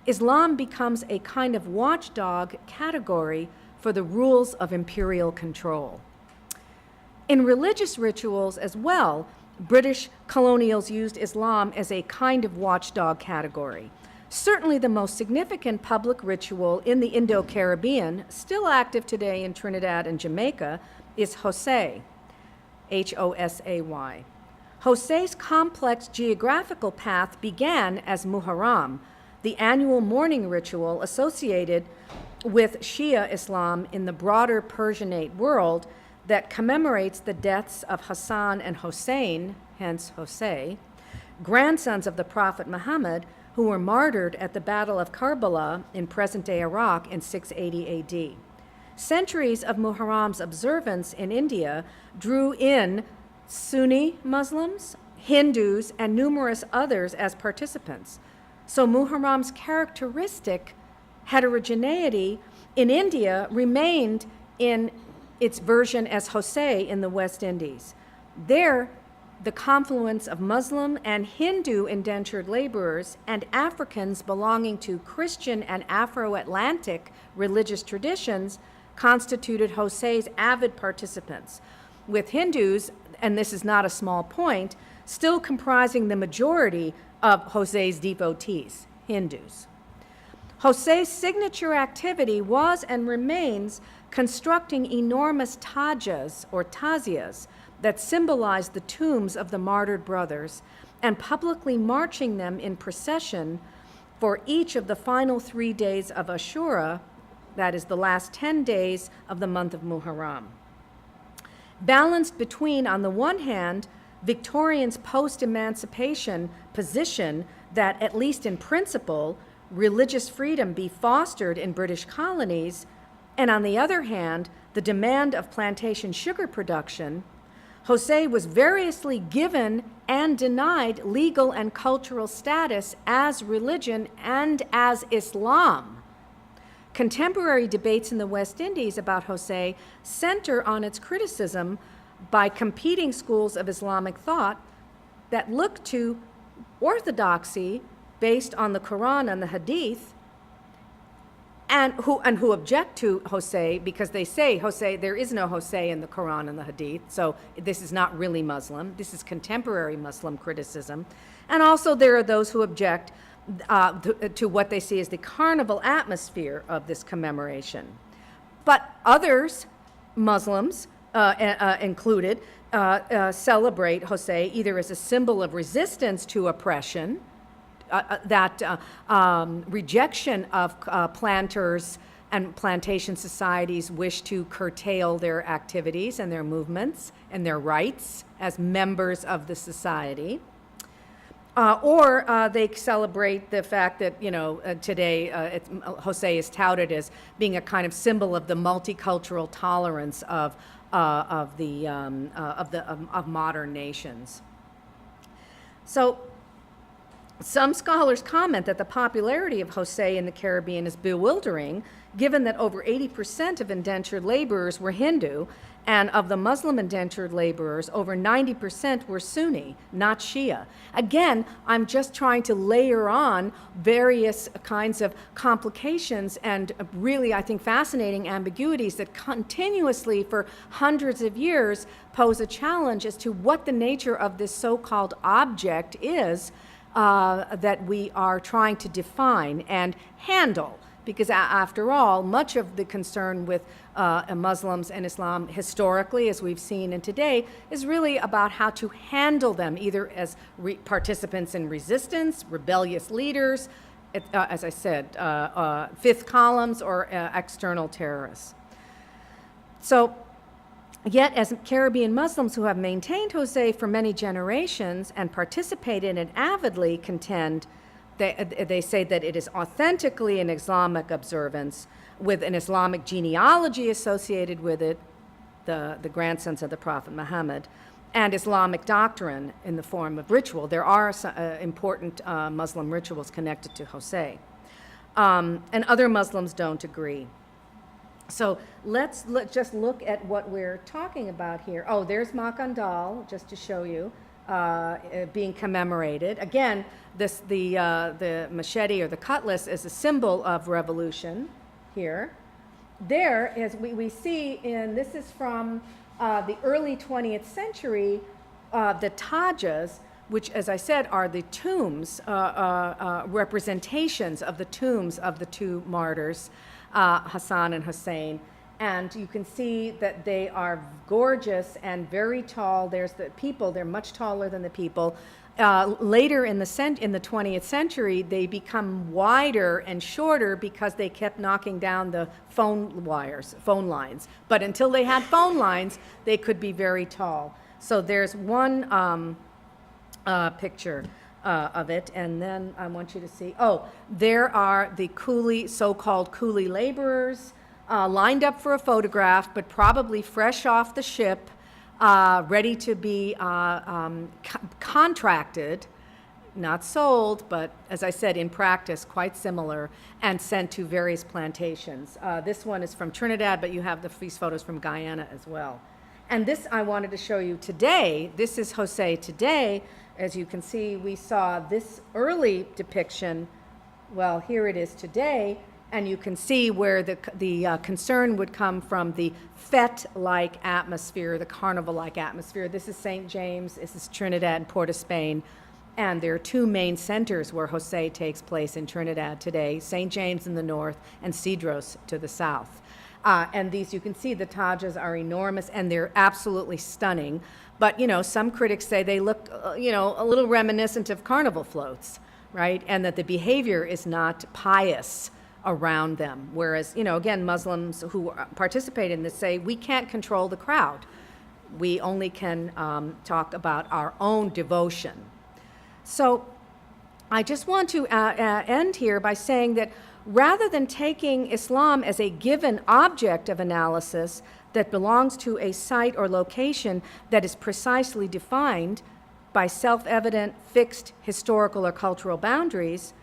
Islam becomes a kind of watchdog category for the rules of imperial control. In religious rituals as well, British colonials used Islam as a kind of watchdog category. Certainly the most significant public ritual in the Indo-Caribbean, still active today in Trinidad and Jamaica, is Hosay, H-O-S-A-Y. Hosay's complex geographical path began as Muharram, the annual mourning ritual associated with Shia Islam in the broader Persianate world that commemorates the deaths of Hassan and Hussein, hence Hosay, grandsons of the Prophet Muhammad, who were martyred at the Battle of Karbala in present-day Iraq in 680 AD. Centuries of Muharram's observance in India drew in Sunni Muslims, Hindus, and numerous others as participants. So Muharram's characteristic heterogeneity in India remained in its version as Hosay in the West Indies. There, the confluence of Muslim and Hindu indentured laborers and Africans belonging to Christian and Afro-Atlantic religious traditions constituted Hosay's avid participants, with Hindus, and this is not a small point, still comprising the majority of Hosay's devotees, Hindus. Hosay's signature activity was and remains constructing enormous tajas or tazias that symbolize the tombs of the martyred brothers and publicly marching them in procession for each of the final 3 days of Ashura, that is the last 10 days of the month of Muharram. Balanced between, on the one hand, Victorians' post-emancipation position that, at least in principle, religious freedom be fostered in British colonies, and on the other hand, the demand of plantation sugar production, Hosay was variously given and denied legal and cultural status as religion and as Islam. Contemporary debates in the West Indies about Hosay center on its criticism by competing schools of Islamic thought that look to orthodoxy based on the Quran and the Hadith, and who object to Hosay because they say Hosay, there is no Hosay in the Quran and the Hadith, so this is not really Muslim. This is contemporary Muslim criticism. And also there are those who object to what they see as the carnival atmosphere of this commemoration. But others, Muslims included, celebrate Hosay either as a symbol of resistance to oppression, rejection of planters and plantation societies wish to curtail their activities and their movements and their rights as members of the society. Or they celebrate the fact that, today Hosay is touted as being a kind of symbol of the multicultural tolerance of of modern nations. So some scholars comment that the popularity of Jose in the Caribbean is bewildering, given that over 80% of indentured laborers were Hindu, and of the Muslim indentured laborers, over 90% were Sunni, not Shia. Again, I'm just trying to layer on various kinds of complications and really, I think, fascinating ambiguities that continuously, for hundreds of years, pose a challenge as to what the nature of this so-called object is that we are trying to define and handle. Because after all, much of the concern with Muslims and Islam historically, as we've seen and today, is really about how to handle them, either as participants in resistance, rebellious leaders, as I said, fifth columns, or external terrorists. So, yet, as Caribbean Muslims who have maintained Jose for many generations and participated and avidly contend, they say that it is authentically an Islamic observance with an Islamic genealogy associated with it, the grandsons of the Prophet Muhammad, and Islamic doctrine in the form of ritual. There are important Muslim rituals connected to Jose. And other Muslims don't agree. So let's just look at what we're talking about here. Oh, there's Makandal, just to show you, being commemorated. Again, the machete or the cutlass is a symbol of revolution here. There, as we see, this is from the early 20th century, the tajas, which, as I said, are the tombs, representations of the tombs of the two martyrs, Hassan and Hussein. And you can see that they are gorgeous and very tall. There's the people, they're much taller than the people. Later in the 20th century, they become wider and shorter because they kept knocking down the phone lines. But until they had phone lines, they could be very tall. So there's one picture of it, and then I want you to see, there are the so-called coolie laborers, lined up for a photograph, but probably fresh off the ship, ready to be contracted, not sold, but as I said, in practice, quite similar, and sent to various plantations. This one is from Trinidad, but you have these photos from Guyana as well. And this I wanted to show you today. This is Jose today. As you can see, we saw this early depiction. Well, here it is today. And you can see where the concern would come from the fete-like atmosphere, the carnival-like atmosphere. This is St. James, this is Trinidad and Puerto, Spain. And there are two main centers where Jose takes place in Trinidad today, St. James in the north and Cedros to the south. And these, you can see the tajas are enormous and they're absolutely stunning. But, some critics say they look, a little reminiscent of carnival floats, right? And that the behavior is not pious around them. Whereas, again, Muslims who participate in this say, we can't control the crowd. We only can talk about our own devotion. So I just want to end here by saying that rather than taking Islam as a given object of analysis that belongs to a site or location that is precisely defined by self-evident, fixed historical or cultural boundaries,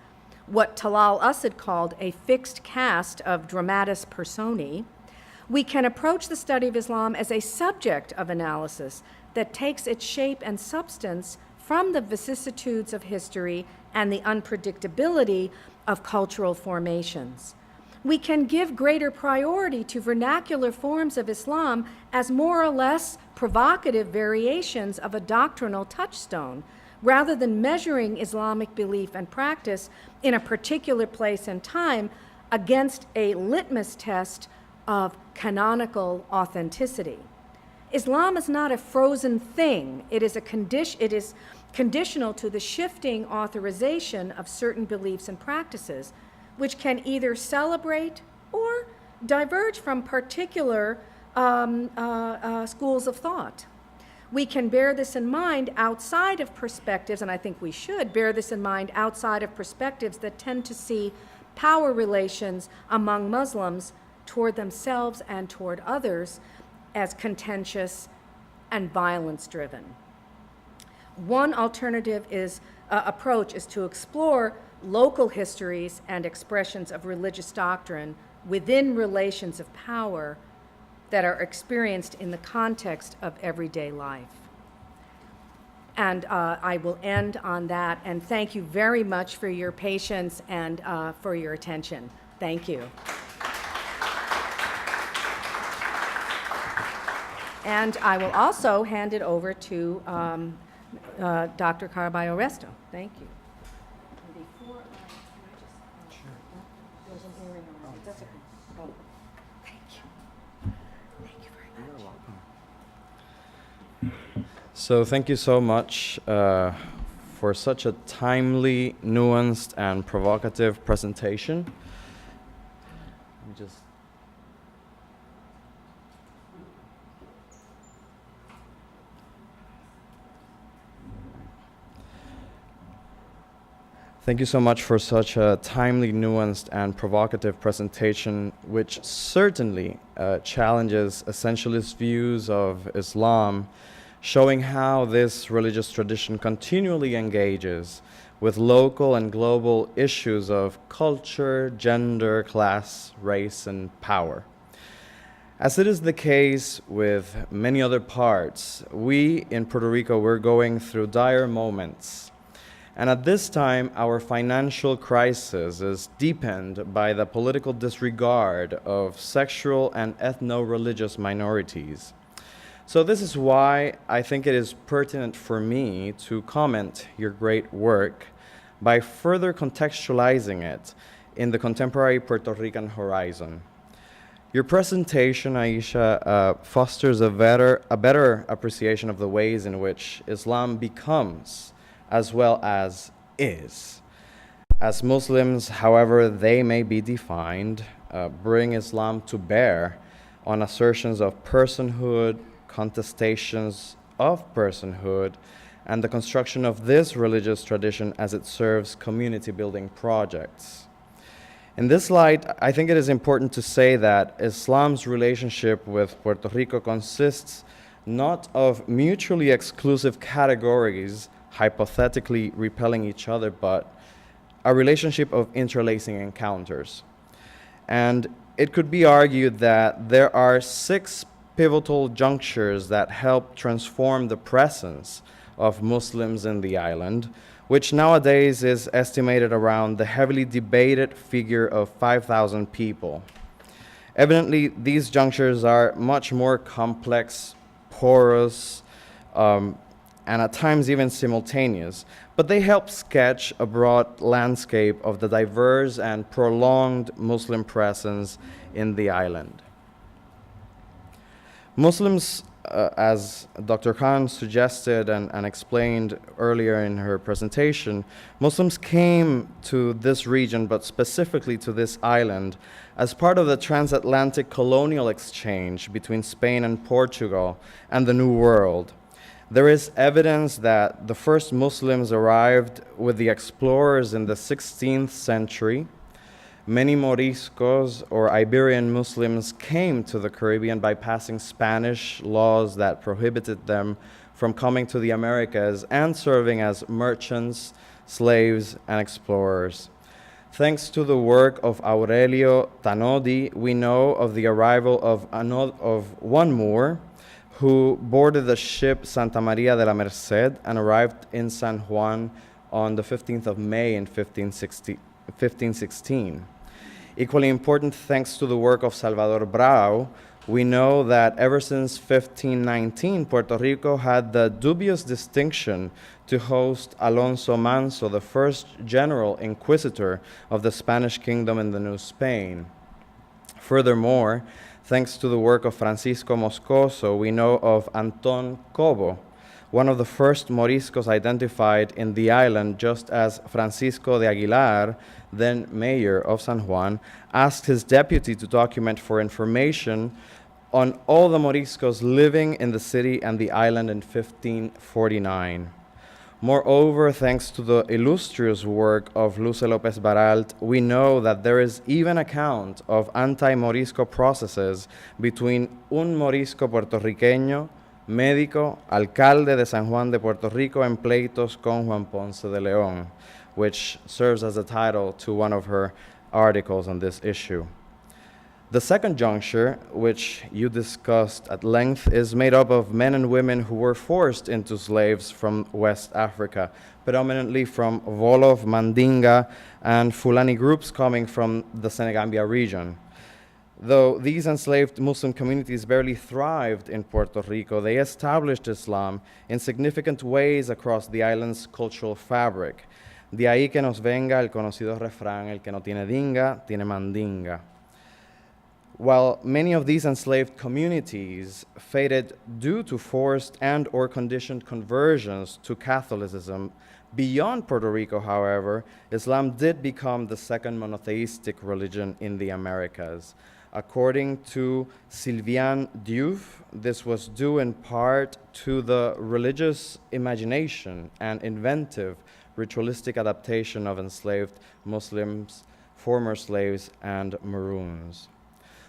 what Talal Asad called a fixed cast of dramatis personae, we can approach the study of Islam as a subject of analysis that takes its shape and substance from the vicissitudes of history and the unpredictability of cultural formations. We can give greater priority to vernacular forms of Islam as more or less provocative variations of a doctrinal touchstone, rather than measuring Islamic belief and practice in a particular place and time against a litmus test of canonical authenticity. Islam is not a frozen thing. It is conditional to the shifting authorization of certain beliefs and practices, which can either celebrate or diverge from particular schools of thought. We can bear this in mind outside of perspectives, and I think we should bear this in mind outside of perspectives that tend to see power relations among Muslims toward themselves and toward others as contentious and violence-driven. One alternative approach is to explore local histories and expressions of religious doctrine within relations of power that are experienced in the context of everyday life. And I will end on that, and thank you very much for your patience and for your attention. Thank you. And I will also hand it over to Dr. Caraballo Resto. Thank you. Before can I just, there's an earring on it. That's okay. Oh, thank you. Thank you very much. You're welcome. So thank you so much for such a timely, nuanced, and provocative presentation. Let me just Thank you so much for such a timely, nuanced, and provocative presentation, which certainly challenges essentialist views of Islam, showing how this religious tradition continually engages with local and global issues of culture, gender, class, race, and power. As it is the case with many other parts, we in Puerto Rico, we're going through dire moments. And at this time, our financial crisis is deepened by the political disregard of sexual and ethno-religious minorities. So this is why I think it is pertinent for me to comment your great work by further contextualizing it in the contemporary Puerto Rican horizon. Your presentation, Aisha, fosters a better appreciation of the ways in which Islam becomes as well as is. As Muslims, however they may be defined, bring Islam to bear on assertions of personhood, contestations of personhood, and the construction of this religious tradition as it serves community building projects. In this light, I think it is important to say that Islam's relationship with Puerto Rico consists not of mutually exclusive categories hypothetically repelling each other, but a relationship of interlacing encounters. And it could be argued that there are 6 pivotal junctures that help transform the presence of Muslims in the island, which nowadays is estimated around the heavily debated figure of 5,000 people. Evidently, these junctures are much more complex, porous, and at times even simultaneous, but they help sketch a broad landscape of the diverse and prolonged Muslim presence in the island. Muslims, as Dr. Khan suggested and explained earlier in her presentation, Muslims came to this region, but specifically to this island, as part of the transatlantic colonial exchange between Spain and Portugal and the New World. There is evidence that the first Muslims arrived with the explorers in the 16th century. Many Moriscos or Iberian Muslims came to the Caribbean by passing Spanish laws that prohibited them from coming to the Americas and serving as merchants, slaves, and explorers. Thanks to the work of Aurelio Tanodi, we know of the arrival of one Moor who boarded the ship Santa Maria de la Merced and arrived in San Juan on the 15th of May in 1516. Equally important, thanks to the work of Salvador Brau, we know that ever since 1519, Puerto Rico had the dubious distinction to host Alonso Manso, the first general inquisitor of the Spanish kingdom in the New Spain. Furthermore, thanks to the work of Francisco Moscoso, we know of Anton Cobo, one of the first Moriscos identified in the island, just as Francisco de Aguilar, then mayor of San Juan, asked his deputy to document for information on all the Moriscos living in the city and the island in 1549. Moreover, thanks to the illustrious work of Luce López Baralt, we know that there is even account of anti-morisco processes between un morisco puertorriqueño, médico, alcalde de San Juan de Puerto Rico en pleitos con Juan Ponce de León, which serves as a title to one of her articles on this issue. The second juncture, which you discussed at length, is made up of men and women who were forced into slaves from West Africa, predominantly from Wolof, Mandinga, and Fulani groups coming from the Senegambia region. Though these enslaved Muslim communities barely thrived in Puerto Rico, they established Islam in significant ways across the island's cultural fabric. De ahí que nos venga el conocido refrán, el que no tiene dinga, tiene mandinga. While many of these enslaved communities faded due to forced and or conditioned conversions to Catholicism, beyond Puerto Rico, however, Islam did become the second monotheistic religion in the Americas. According to Sylviane Diouf, this was due in part to the religious imagination and inventive ritualistic adaptation of enslaved Muslims, former slaves, and Maroons.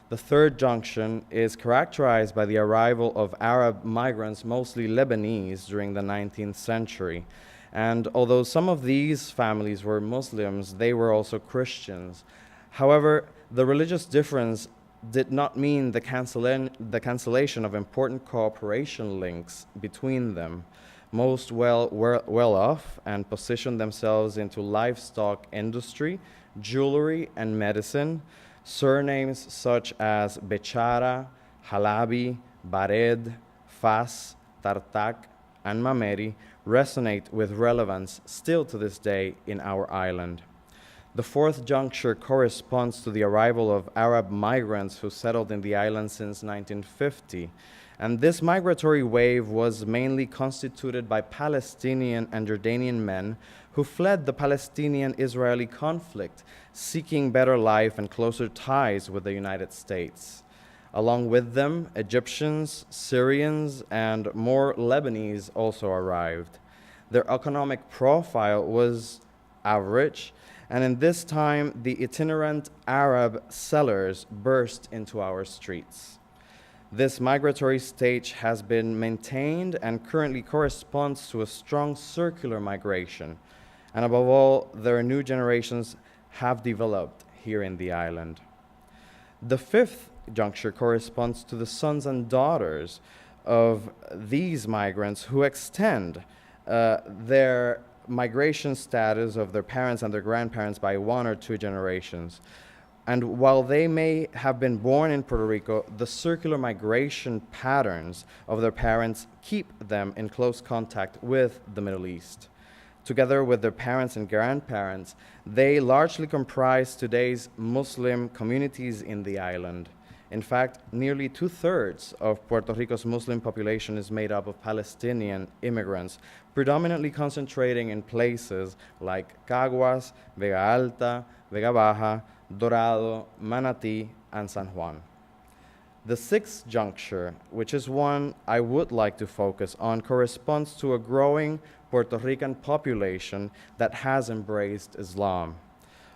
The third junction is characterized by the arrival of Arab migrants, mostly Lebanese, during the 19th century. And although some of these families were Muslims, they were also Christians. However, the religious difference did not mean the cancellation of important cooperation links between them. Most well off and positioned themselves into livestock industry, jewelry, and medicine. Surnames such as Bechara, Halabi, Bared, Fas, Tartak, and Mameri resonate with relevance still to this day in our island. The fourth juncture corresponds to the arrival of Arab migrants who settled in the island since 1950. And this migratory wave was mainly constituted by Palestinian and Jordanian men who fled the Palestinian-Israeli conflict, seeking better life and closer ties with the United States. Along with them, Egyptians, Syrians, and more Lebanese also arrived. Their economic profile was average, and in this time, the itinerant Arab sellers burst into our streets. This migratory stage has been maintained and currently corresponds to a strong circular migration. And above all, their new generations have developed here in the island. The fifth juncture corresponds to the sons and daughters of these migrants who extend their migration status of their parents and their grandparents by one or two generations. And while they may have been born in Puerto Rico, the circular migration patterns of their parents keep them in close contact with the Middle East. Together with their parents and grandparents, they largely comprise today's Muslim communities in the island. In fact, nearly 2/3 of Puerto Rico's Muslim population is made up of Palestinian immigrants, predominantly concentrating in places like Caguas, Vega Alta, Vega Baja, Dorado, Manatí, and San Juan. The sixth juncture, which is one I would like to focus on, corresponds to a growing Puerto Rican population that has embraced Islam.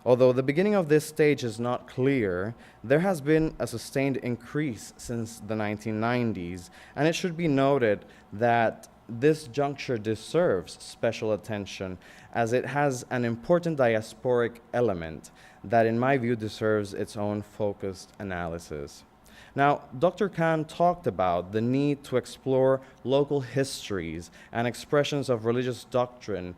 Although the beginning of this stage is not clear, there has been a sustained increase since the 1990s, and it should be noted that this juncture deserves special attention as it has an important diasporic element that, in my view, deserves its own focused analysis. Now, Dr. Khan talked about the need to explore local histories and expressions of religious doctrine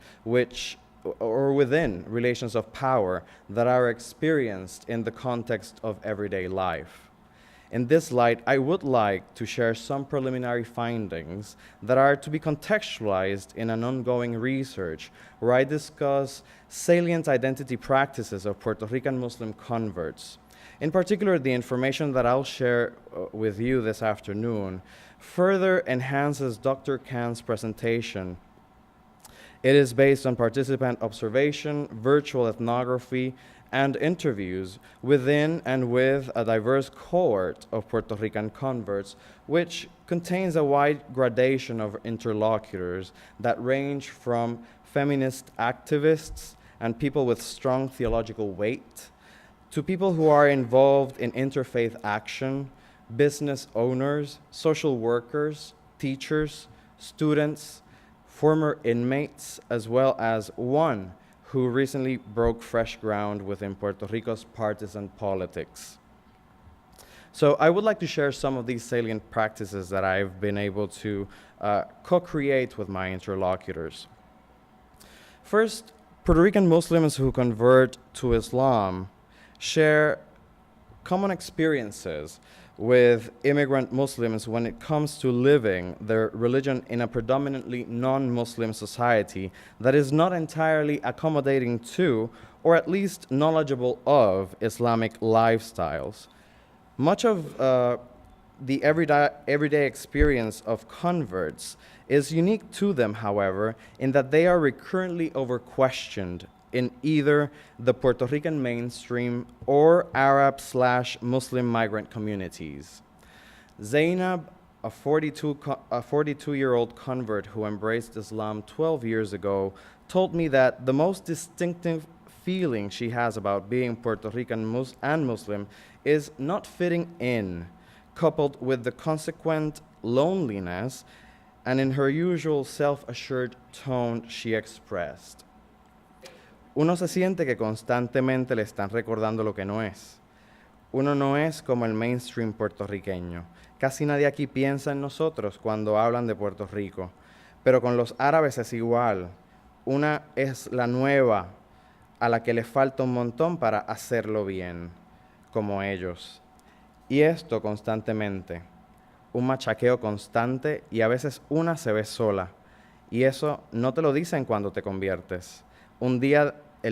or within relations of power that are experienced in the context of everyday life. In this light, I would like to share some preliminary findings that are to be contextualized in an ongoing research where I discuss salient identity practices of Puerto Rican Muslim converts. In particular, the information that I'll share with you this afternoon further enhances Dr. Khan's presentation. It is based on participant observation, virtual ethnography, and interviews within and with a diverse cohort of Puerto Rican converts, which contains a wide gradation of interlocutors that range from feminist activists and people with strong theological weight to people who are involved in interfaith action, business owners, social workers, teachers, students, former inmates, as well as one who recently broke fresh ground within Puerto Rico's partisan politics. So I would like to share some of these salient practices that I've been able to co-create with my interlocutors. First, Puerto Rican Muslims who convert to Islam share common experiences with immigrant Muslims when it comes to living their religion in a predominantly non-Muslim society that is not entirely accommodating to, or at least knowledgeable of, Islamic lifestyles. Much of the everyday experience of converts is unique to them, however, in that they are recurrently over-questioned in either the Puerto Rican mainstream or Arab/Muslim migrant communities. Zainab, a 42-year-old convert who embraced Islam 12 years ago, told me that the most distinctive feeling she has about being Puerto Rican and Muslim is not fitting in, coupled with the consequent loneliness, and in her usual self-assured tone she expressed. Uno se siente que constantemente le están recordando lo que no es. Uno no es como el mainstream puertorriqueño. Casi nadie aquí piensa en nosotros cuando hablan de Puerto Rico, pero con los árabes es igual. Una es la nueva, a la que le falta un montón para hacerlo bien, como ellos. Y esto constantemente. Un machaqueo constante y a veces una se ve sola. Y eso no te lo dicen cuando te conviertes. El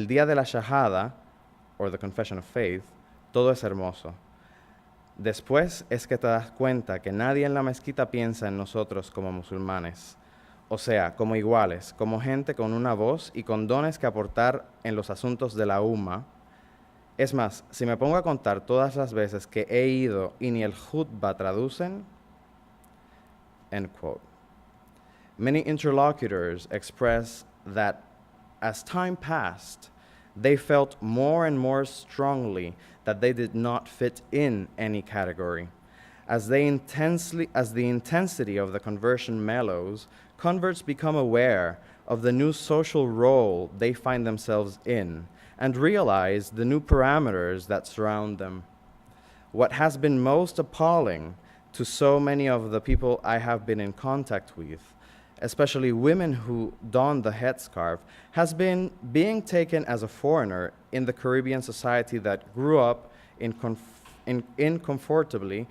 día de la shahada, or the confession of faith, todo es hermoso. Después es que te das cuenta que nadie en la mezquita piensa en nosotros como musulmanes. O sea, como iguales, como gente con una voz y con dones que aportar en los asuntos de la umma. Es más, si me pongo a contar todas las veces que he ido y ni el khutbah traducen, end quote. Many interlocutors express that as time passed, they felt more and more strongly that they did not fit in any category. As the intensity of the conversion mellows, converts become aware of the new social role they find themselves in and realize the new parameters that surround them. What has been most appalling to so many of the people I have been in contact with, especially women who don the headscarf, has been being taken as a foreigner in the Caribbean society that grew up incomfortably,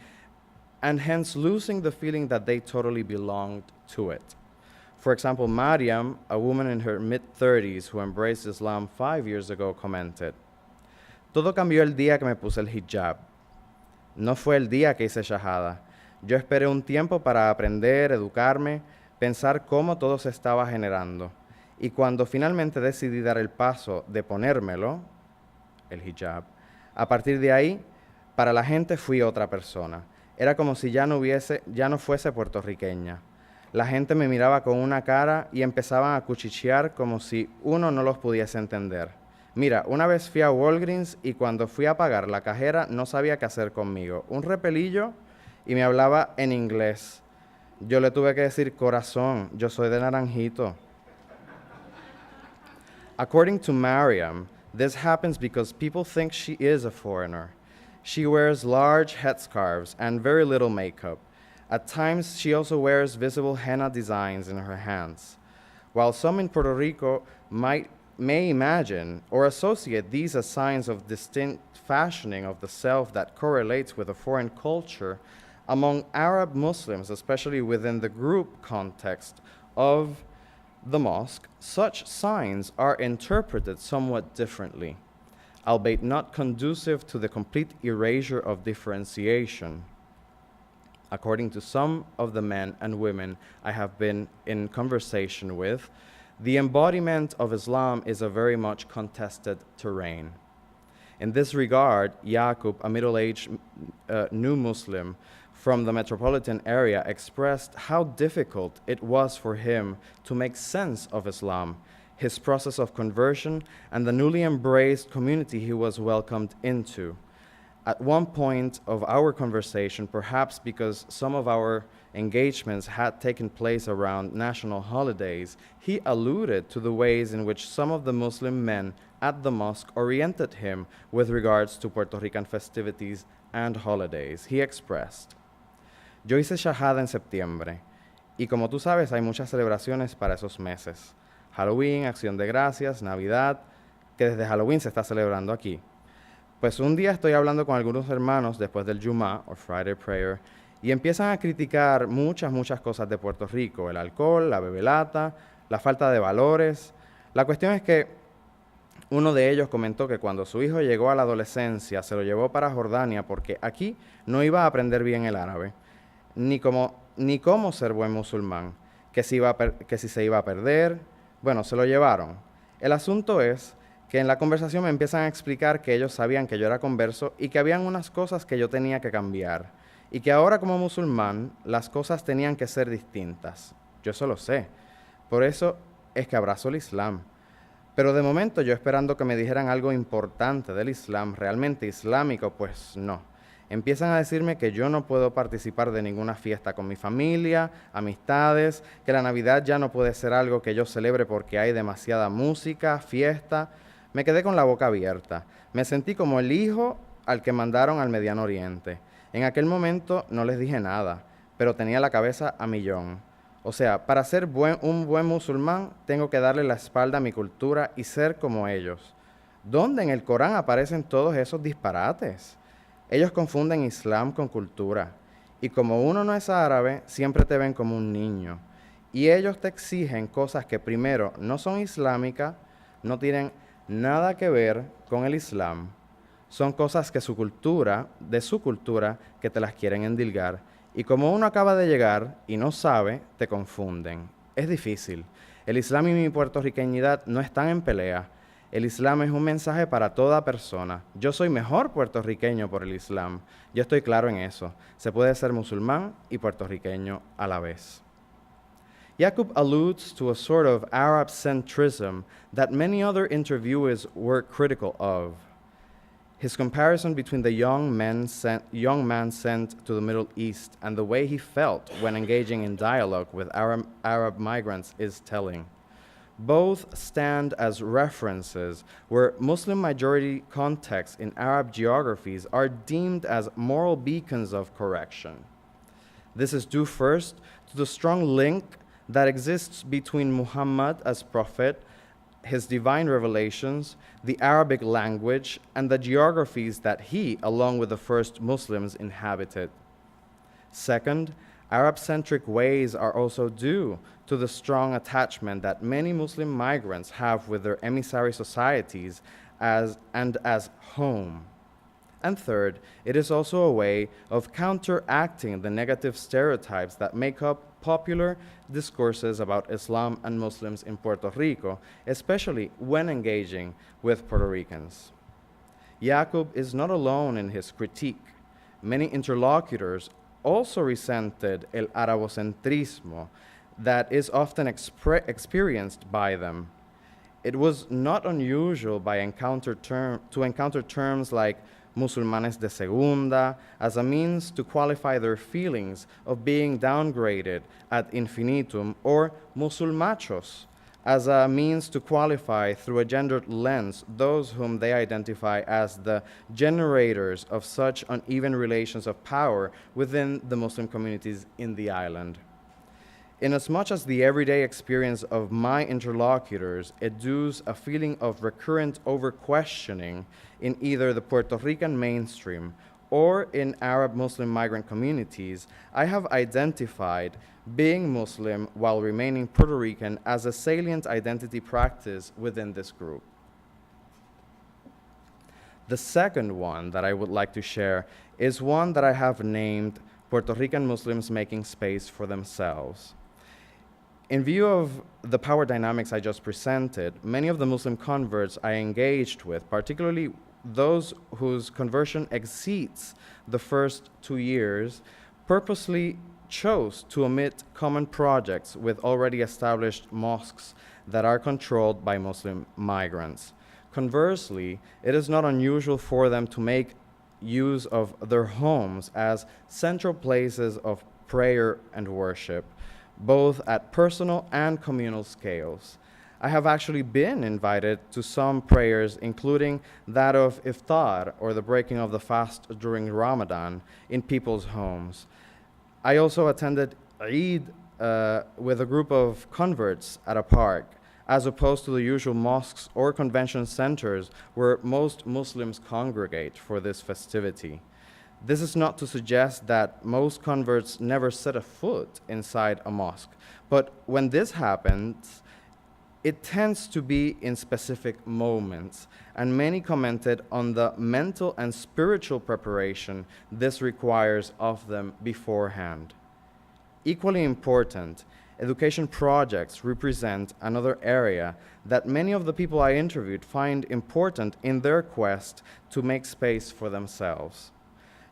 and hence losing the feeling that they totally belonged to it. For example, Mariam, a woman in her mid-30s who embraced Islam 5 years ago, commented, "Todo cambió el día que me puse el hijab. No fue el día que hice shahada. Yo esperé un tiempo para aprender, educarme, pensar cómo todo se estaba generando. Y cuando finalmente decidí dar el paso de ponérmelo, el hijab, a partir de ahí, para la gente fui otra persona. Era como si ya no fuese puertorriqueña. La gente me miraba con una cara y empezaban a cuchichear como si uno no los pudiese entender. Mira, una vez fui a Walgreens y cuando fui a pagar, la cajera no sabía qué hacer conmigo. Un repelillo y me hablaba en inglés. Yo le tuve que decir, corazón, yo soy de Naranjito." According to Mariam, this happens because people think she is a foreigner. She wears large headscarves and very little makeup. At times, she also wears visible henna designs in her hands. While some in Puerto Rico may imagine or associate these as signs of distinct fashioning of the self that correlates with a foreign culture, among Arab Muslims, especially within the group context of the mosque, such signs are interpreted somewhat differently, albeit not conducive to the complete erasure of differentiation. According to some of the men and women I have been in conversation with, the embodiment of Islam is a very much contested terrain. In this regard, Yaqub, a middle-aged new Muslim from the metropolitan area, expressed how difficult it was for him to make sense of Islam, his process of conversion, and the newly embraced community he was welcomed into. At one point of our conversation, perhaps because some of our engagements had taken place around national holidays, he alluded to the ways in which some of the Muslim men at the mosque oriented him with regards to Puerto Rican festivities and holidays. He expressed, "Yo hice shahada en septiembre, y como tú sabes, hay muchas celebraciones para esos meses. Halloween, Acción de Gracias, Navidad, que desde Halloween se está celebrando aquí. Pues un día estoy hablando con algunos hermanos después del Jumá, o Friday Prayer, y empiezan a criticar muchas cosas de Puerto Rico, el alcohol, la bebelata, la falta de valores. La cuestión es que uno de ellos comentó que cuando su hijo llegó a la adolescencia se lo llevó para Jordania porque aquí no iba a aprender bien el árabe, ni cómo ser buen musulmán, que si se iba a perder. Bueno, se lo llevaron. El asunto es que en la conversación me empiezan a explicar que ellos sabían que yo era converso y que habían unas cosas que yo tenía que cambiar y que ahora como musulmán las cosas tenían que ser distintas. Yo eso lo sé. Por eso es que abrazo el Islam. Pero de momento yo esperando que me dijeran algo importante del Islam, realmente islámico, pues no. Empiezan a decirme que yo no puedo participar de ninguna fiesta con mi familia, amistades, que la Navidad ya no puede ser algo que yo celebre porque hay demasiada música, fiesta. Me quedé con la boca abierta. Me sentí como el hijo al que mandaron al Mediano Oriente. En aquel momento no les dije nada, pero tenía la cabeza a millón. O sea, para ser un buen musulmán, tengo que darle la espalda a mi cultura y ser como ellos. ¿Dónde en el Corán aparecen todos esos disparates? Ellos confunden Islam con cultura. Y como uno no es árabe, siempre te ven como un niño. Y ellos te exigen cosas que primero no son islámicas, no tienen nada que ver con el Islam. Son cosas que de su cultura, que te las quieren endilgar. Y como uno acaba de llegar y no sabe, te confunden. Es difícil. El Islam y mi puertorriqueñidad no están en pelea. El Islam es un mensaje para toda persona. Yo soy mejor puertorriqueño por el Islam. Yo estoy claro en eso. Se puede ser musulmán y puertorriqueño a la vez. Yaqub alludes to a sort of Arab centrism that many other interviewers were critical of. His comparison between the young man sent to the Middle East and the way he felt when engaging in dialogue with Arab migrants is telling. Both stand as references where Muslim-majority contexts in Arab geographies are deemed as moral beacons of correction. This is due first to the strong link that exists between Muhammad as prophet, his divine revelations, the Arabic language, and the geographies that he, along with the first Muslims, inhabited. Second, Arab-centric ways are also due to the strong attachment that many Muslim migrants have with their emissary societies as home. And third, it is also a way of counteracting the negative stereotypes that make up popular discourses about Islam and Muslims in Puerto Rico, especially when engaging with Puerto Ricans. Yaqub is not alone in his critique. Many interlocutors also resented el arabocentrismo that is often experienced by them. It was not unusual to encounter terms like musulmanes de segunda as a means to qualify their feelings of being downgraded ad infinitum, or musulmachos as a means to qualify through a gendered lens those whom they identify as the generators of such uneven relations of power within the Muslim communities in the island. Inasmuch as the everyday experience of my interlocutors educes a feeling of recurrent over-questioning in either the Puerto Rican mainstream or in Arab Muslim migrant communities, I have identified being Muslim while remaining Puerto Rican as a salient identity practice within this group. The second one that I would like to share is one that I have named Puerto Rican Muslims Making Space for Themselves. In view of the power dynamics I just presented, many of the Muslim converts I engaged with, particularly those whose conversion exceeds the first 2 years purposely chose to omit common projects with already established mosques that are controlled by Muslim migrants. Conversely, it is not unusual for them to make use of their homes as central places of prayer and worship, both at personal and communal scales. I have actually been invited to some prayers, including that of iftar, or the breaking of the fast during Ramadan, in people's homes. I also attended Eid with a group of converts at a park, as opposed to the usual mosques or convention centers where most Muslims congregate for this festivity. This is not to suggest that most converts never set a foot inside a mosque, but when this happens, it tends to be in specific moments, and many commented on the mental and spiritual preparation this requires of them beforehand. Equally important, education projects represent another area that many of the people I interviewed find important in their quest to make space for themselves.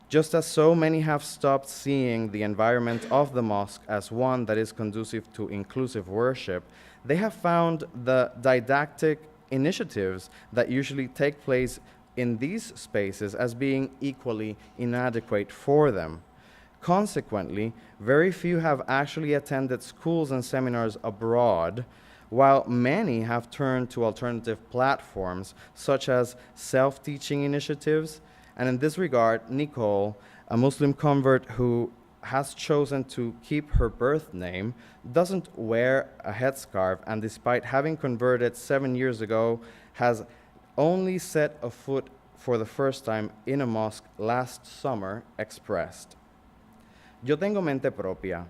Just as so many have stopped seeing the environment of the mosque as one that is conducive to inclusive worship, they have found the didactic initiatives that usually take place in these spaces as being equally inadequate for them. Consequently, very few have actually attended schools and seminars abroad, while many have turned to alternative platforms such as self-teaching initiatives. And in this regard, Nicole, a Muslim convert who has chosen to keep her birth name, doesn't wear a headscarf, and despite having converted 7 years ago, has only set a foot for the first time in a mosque last summer, expressed. Yo tengo mente propia.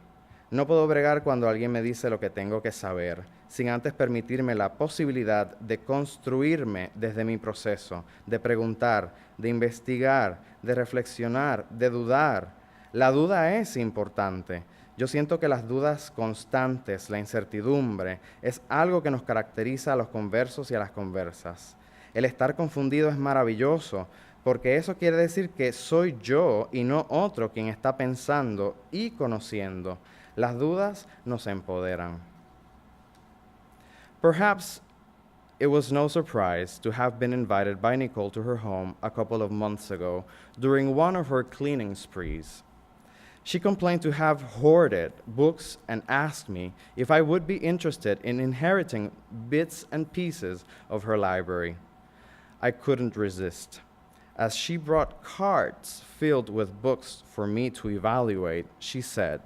No puedo bregar cuando alguien me dice lo que tengo que saber, sin antes permitirme la posibilidad de construirme desde mi proceso, de preguntar, de investigar, de reflexionar, de dudar. La duda es importante. Yo siento que las dudas constantes, la incertidumbre, es algo que nos caracteriza a los conversos y a las conversas. El estar confundido es maravilloso, porque eso quiere decir que soy yo y no otro quien está pensando y conociendo. Las dudas nos empoderan. Perhaps it was no surprise to have been invited by Nicole to her home a couple of months ago during one of her cleaning sprees. She complained to have hoarded books and asked me if I would be interested in inheriting bits and pieces of her library. I couldn't resist. As she brought carts filled with books for me to evaluate, she said,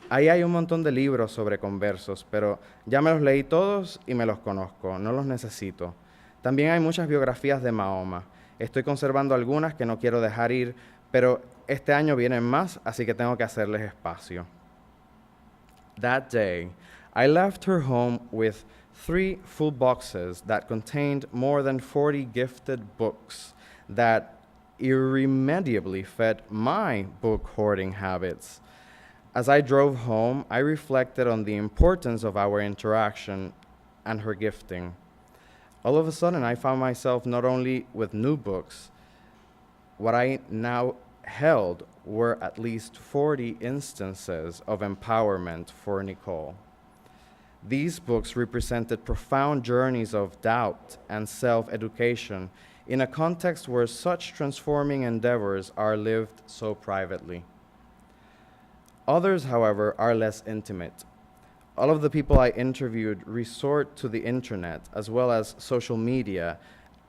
"Ahí hay un montón de libros sobre conversos, pero ya me los leí todos y me los conozco, no los necesito. También hay muchas biografías de Mahoma. Estoy conservando algunas que no quiero dejar ir, pero este año vienen más, así que tengo que hacerles espacio." That day, I left her home with 3 full boxes that contained more than 40 gifted books that irremediably fed my book hoarding habits. As I drove home, I reflected on the importance of our interaction and her gifting. All of a sudden, I found myself not only with new books, what I now held were at least 40 instances of empowerment for Nicole. These books represented profound journeys of doubt and self-education in a context where such transforming endeavors are lived so privately. Others, however, are less intimate. All of the people I interviewed resort to the internet as well as social media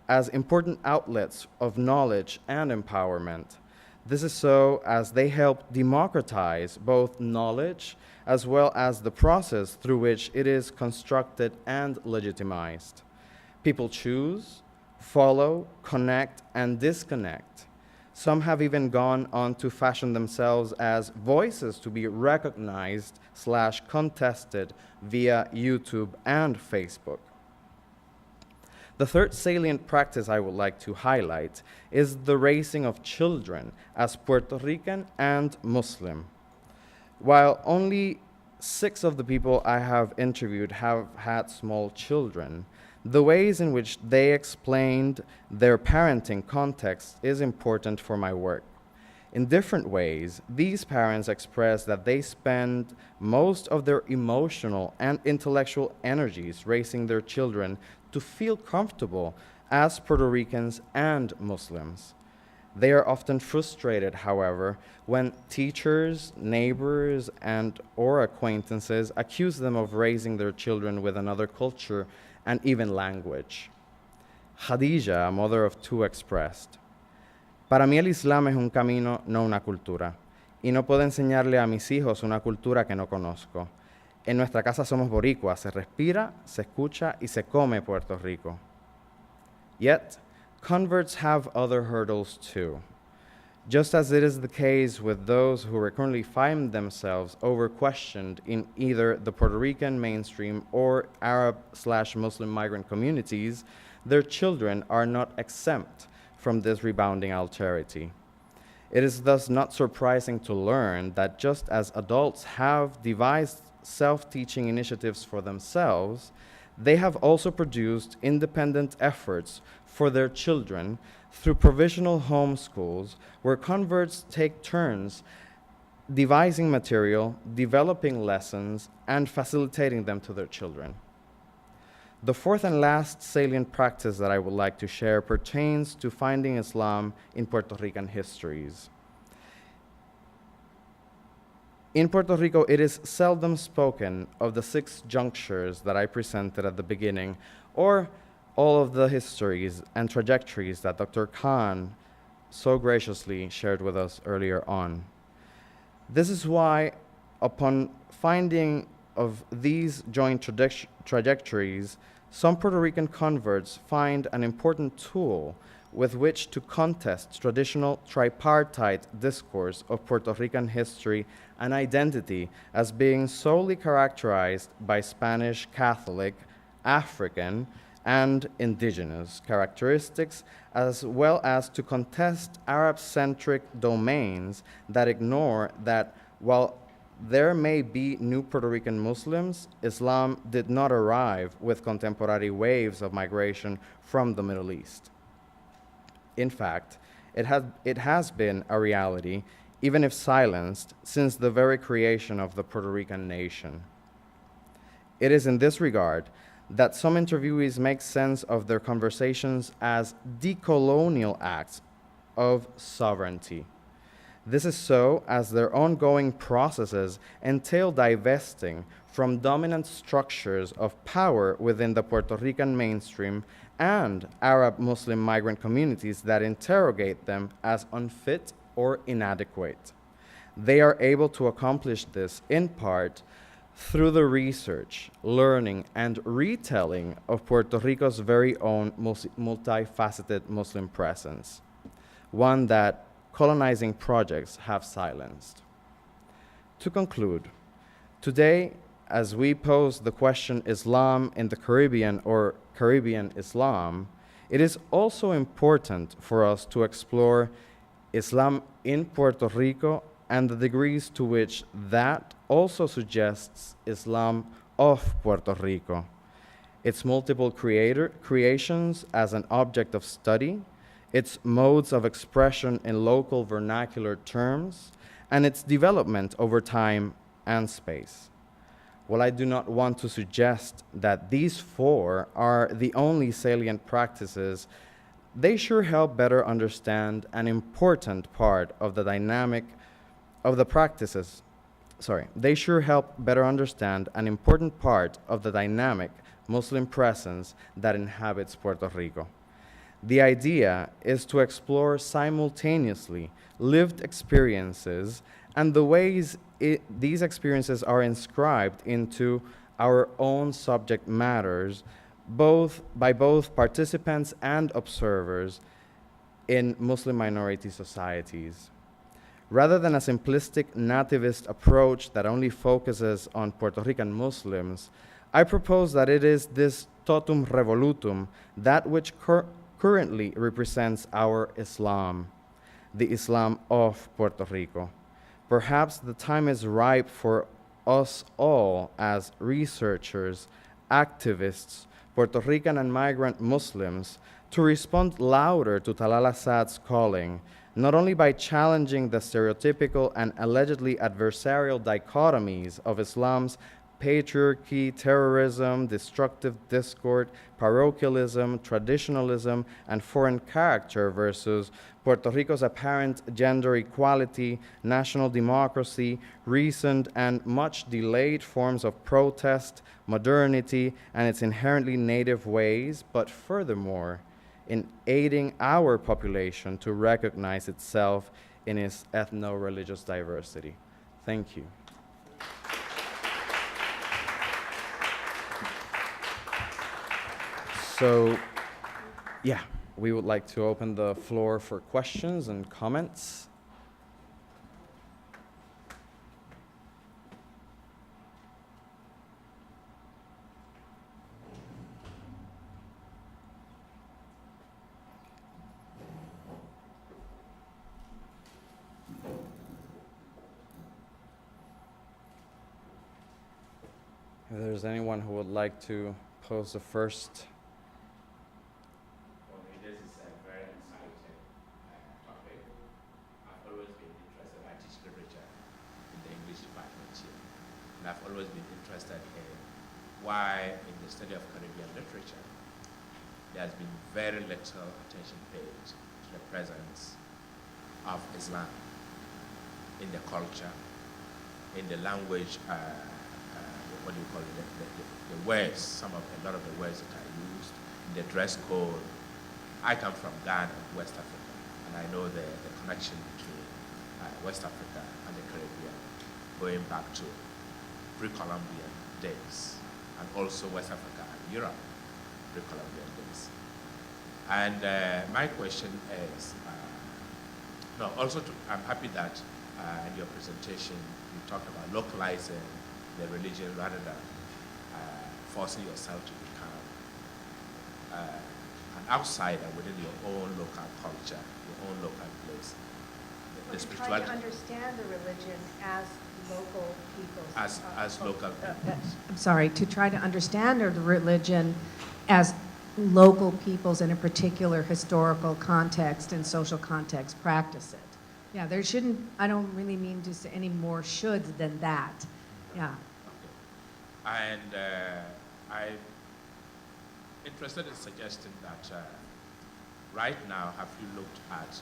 as important outlets of knowledge and empowerment. This is so as they help democratize both knowledge as well as the process through which it is constructed and legitimized. People choose, follow, connect, and disconnect. Some have even gone on to fashion themselves as voices to be recognized/contested via YouTube and Facebook. The third salient practice I would like to highlight is the raising of children as Puerto Rican and Muslim. While only 6 of the people I have interviewed have had small children, The ways in which they explained their parenting context is important for my work. In different ways, these parents express that they spend most of their emotional and intellectual energies raising their children to feel comfortable as Puerto Ricans and Muslims. They are often frustrated, however, when teachers, neighbors, and/or acquaintances accuse them of raising their children with another culture and even language. Khadija, a mother of two, expressed, "Para mí el Islam es un camino, no una cultura, y no puedo enseñarle a mis hijos una cultura que no conozco. En nuestra casa somos boricuas, se respira, se escucha y se come Puerto Rico." Yet, converts have other hurdles too. Just as it is the case with those who recurrently find themselves over-questioned in either the Puerto Rican mainstream or Arab/Muslim migrant communities, their children are not exempt from this rebounding alterity. It is thus not surprising to learn that just as adults have devised self-teaching initiatives for themselves, they have also produced independent efforts for their children through provisional home schools where converts take turns devising material, developing lessons, and facilitating them to their children. The fourth and last salient practice that I would like to share pertains to finding Islam in Puerto Rican histories. In Puerto Rico, it is seldom spoken of the 6 junctures that I presented at the beginning, or all of the histories and trajectories that Dr. Khan so graciously shared with us earlier on. This is why, upon finding of these joint trajectories, some Puerto Rican converts find an important tool with which to contest traditional tripartite discourse of Puerto Rican history and identity as being solely characterized by Spanish, Catholic, African, and indigenous characteristics, as well as to contest Arab-centric domains that ignore that while there may be new Puerto Rican Muslims, Islam did not arrive with contemporary waves of migration from the Middle East. In fact, it has been a reality, even if silenced, since the very creation of the Puerto Rican nation. It is in this regard that some interviewees make sense of their conversations as decolonial acts of sovereignty. This is so as their ongoing processes entail divesting from dominant structures of power within the Puerto Rican mainstream and Arab Muslim migrant communities that interrogate them as unfit or inadequate. They are able to accomplish this in part through the research, learning, and retelling of Puerto Rico's very own multifaceted Muslim presence, one that colonizing projects have silenced. To conclude, today, as we pose the question Islam in the Caribbean or Caribbean Islam, it is also important for us to explore Islam in Puerto Rico and the degrees to which that also suggests Islam of Puerto Rico, its multiple creations as an object of study, its modes of expression in local vernacular terms, and its development over time and space. While I do not want to suggest that these 4 are the only salient practices, they sure help better understand an important part of the dynamic of the practices. They sure help better understand an important part of the dynamic Muslim presence that inhabits Puerto Rico. The idea is to explore simultaneously lived experiences and the ways these experiences are inscribed into our own subject matters, by both participants and observers in Muslim minority societies. Rather than a simplistic nativist approach that only focuses on Puerto Rican Muslims, I propose that it is this totum revolutum, that which currently represents our Islam, the Islam of Puerto Rico. Perhaps the time is ripe for us all as researchers, activists, Puerto Rican and migrant Muslims to respond louder to Talal Assad's calling, not only by challenging the stereotypical and allegedly adversarial dichotomies of Islam's patriarchy, terrorism, destructive discord, parochialism, traditionalism, and foreign character versus Puerto Rico's apparent gender equality, national democracy, recent and much delayed forms of protest, modernity, and its inherently native ways, but furthermore, in aiding our population to recognize itself in its ethno-religious diversity. Thank you. So, yeah, we would like to open the floor for questions and comments. If there's anyone who would like to pose the first. This is a very exciting topic. I've always been interested. I teach literature in the English department here. And I've always been interested in why, in the study of Caribbean literature, there has been very little attention paid to the presence of Islam in the culture, in the language, what do you call it, the words, a lot of the words that are used, in the dress code. I come from Ghana, West Africa, and I know the connection between West Africa and the Caribbean going back to pre-Columbian days, and also West Africa and Europe, pre-Columbian days. And my question is, I'm happy that in your presentation you talked about localizing the religion rather than forcing yourself to become an outsider within your own local culture, your own local place. The Try to understand the religion as local peoples. As local peoples. I'm sorry, to try to understand the religion as local peoples in a particular historical context and social context practice it. Yeah, there shouldn't, I don't really mean to say any more shoulds than that. Yeah. Okay. And I'm interested in suggesting that right now, have you looked at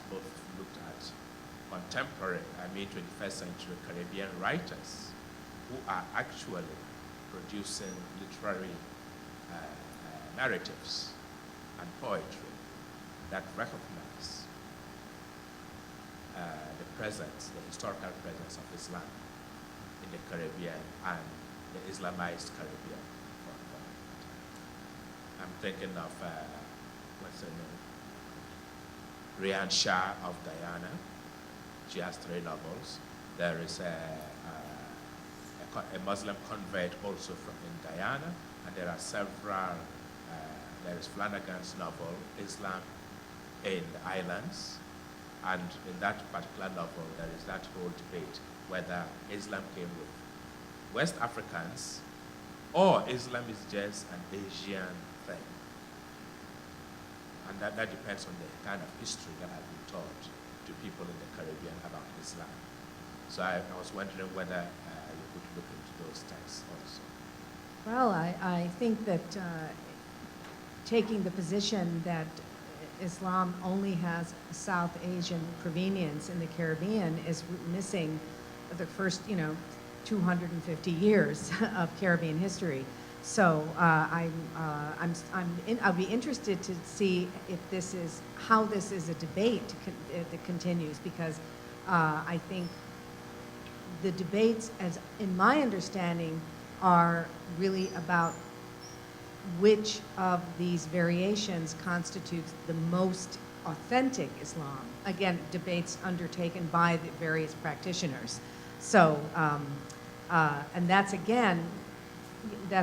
contemporary, 21st century Caribbean writers who are actually producing literary narratives and poetry that recognize the presence, the historical presence of Islam in the Caribbean and the Islamized Caribbean. I'm thinking of, what's her name? Rian Shah of Guyana. She has 3 novels. There is a Muslim convert also in Guyana, and there are several, there is Flanagan's novel, Islam in the Islands, and in that particular novel, there is that whole debate whether Islam came with West Africans or Islam is just an Asian thing. And that depends on the kind of history that has been taught to people in the Caribbean about Islam. So I was wondering whether you could look into those texts also. Well, I think that taking the position that Islam only has South Asian provenience in the Caribbean is missing the first, 250 years of Caribbean history. So I'll be interested to see if how this is a debate that continues, because I think the debates, as in my understanding, are really about which of these variations constitutes the most authentic Islam. Again, debates undertaken by the various practitioners. So, and that's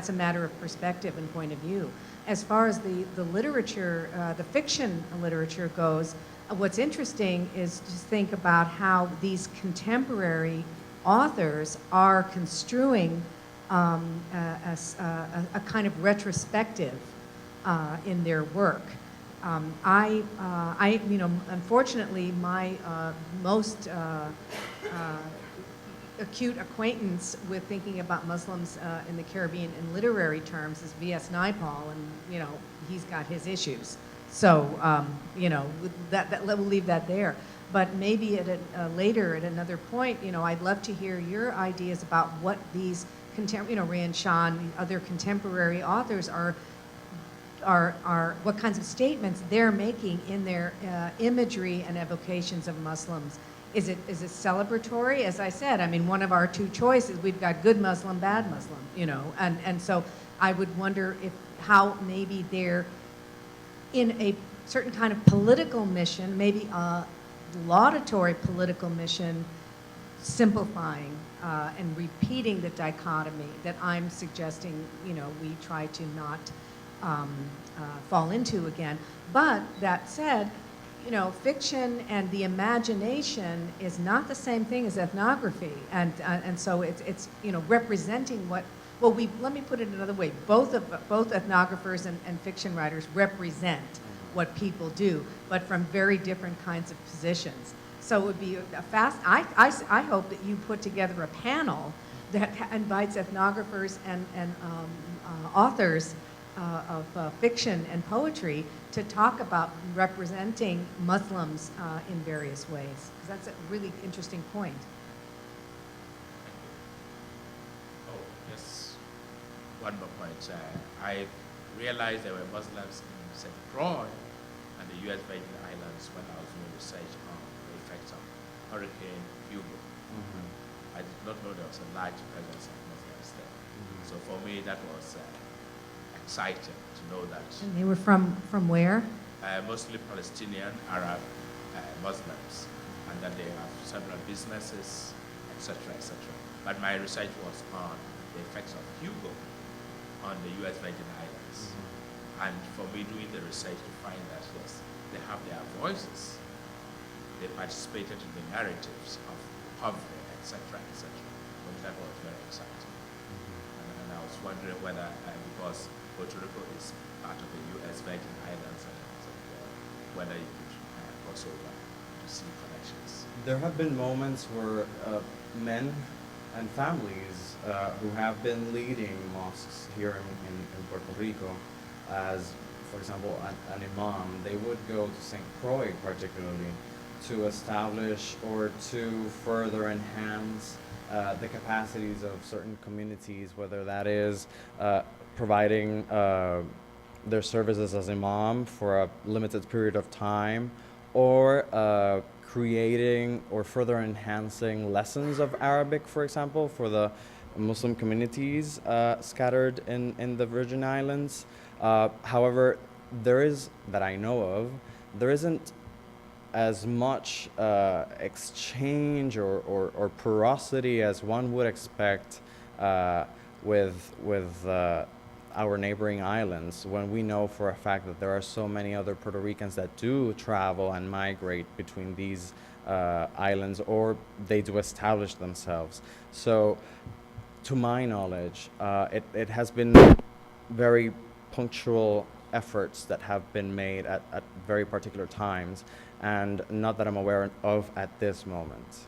a matter of perspective and point of view. As far as the literature, the fiction literature goes, what's interesting is to think about how these contemporary authors are construing a kind of retrospective in their work. Unfortunately, my most acute acquaintance with thinking about Muslims in the Caribbean in literary terms is V.S. Naipaul, and he's got his issues. So we'll leave that there. But maybe later at another point, I'd love to hear your ideas about what these Rian Shan, other contemporary authors are what kinds of statements they're making in their imagery and evocations of Muslims. Is it celebratory? As I said, I mean, one of our two choices, we've got good Muslim, bad Muslim, and so I would wonder how maybe they're in a certain kind of political mission, maybe a laudatory political mission, simplifying and repeating the dichotomy that I'm suggesting, we try to not fall into again. But that said, fiction and the imagination is not the same thing as ethnography, and so it's representing what. Well, let me put it another way. Both ethnographers and fiction writers represent what people do, but from very different kinds of positions. So it would be I hope that you put together a panel that invites ethnographers and authors of fiction and poetry to talk about representing Muslims in various ways. Because that's a really interesting point. Oh, yes. One more point. I realized there were Muslims in St. Croix and the U.S. Virgin Islands when I was doing research on the effects of Hurricane Hugo. Mm-hmm. I did not know there was a large presence of Muslims there. Mm-hmm. So for me, that was exciting to know that. And they were from where? Mostly Palestinian, Arab Muslims, and that they have several businesses, etc., etc. But my research was on the effects of Hugo on the U.S. Virgin Islands. Mm-hmm. And for me, doing the research to find that, yes, they have their voices. They participated in the narratives of poverty, etc., etc. Well, that was very exciting. Mm-hmm. And I was wondering whether, because Puerto Rico is part of the U.S. Virgin Islands, whether you could cross over to see connections. There have been moments where men and families who have been leading mosques here in Puerto Rico, as, for example, an imam, they would go to St. Croix particularly to establish or to further enhance the capacities of certain communities, whether that is providing their services as imam for a limited period of time, or creating or further enhancing lessons of Arabic, for example, for the Muslim communities scattered in the Virgin Islands. However, that I know of, there isn't as much exchange or porosity as one would expect with our neighboring islands, when we know for a fact that there are so many other Puerto Ricans that do travel and migrate between these islands, or they do establish themselves. So, to my knowledge, it has been very punctual efforts that have been made at very particular times, and not that I'm aware of at this moment.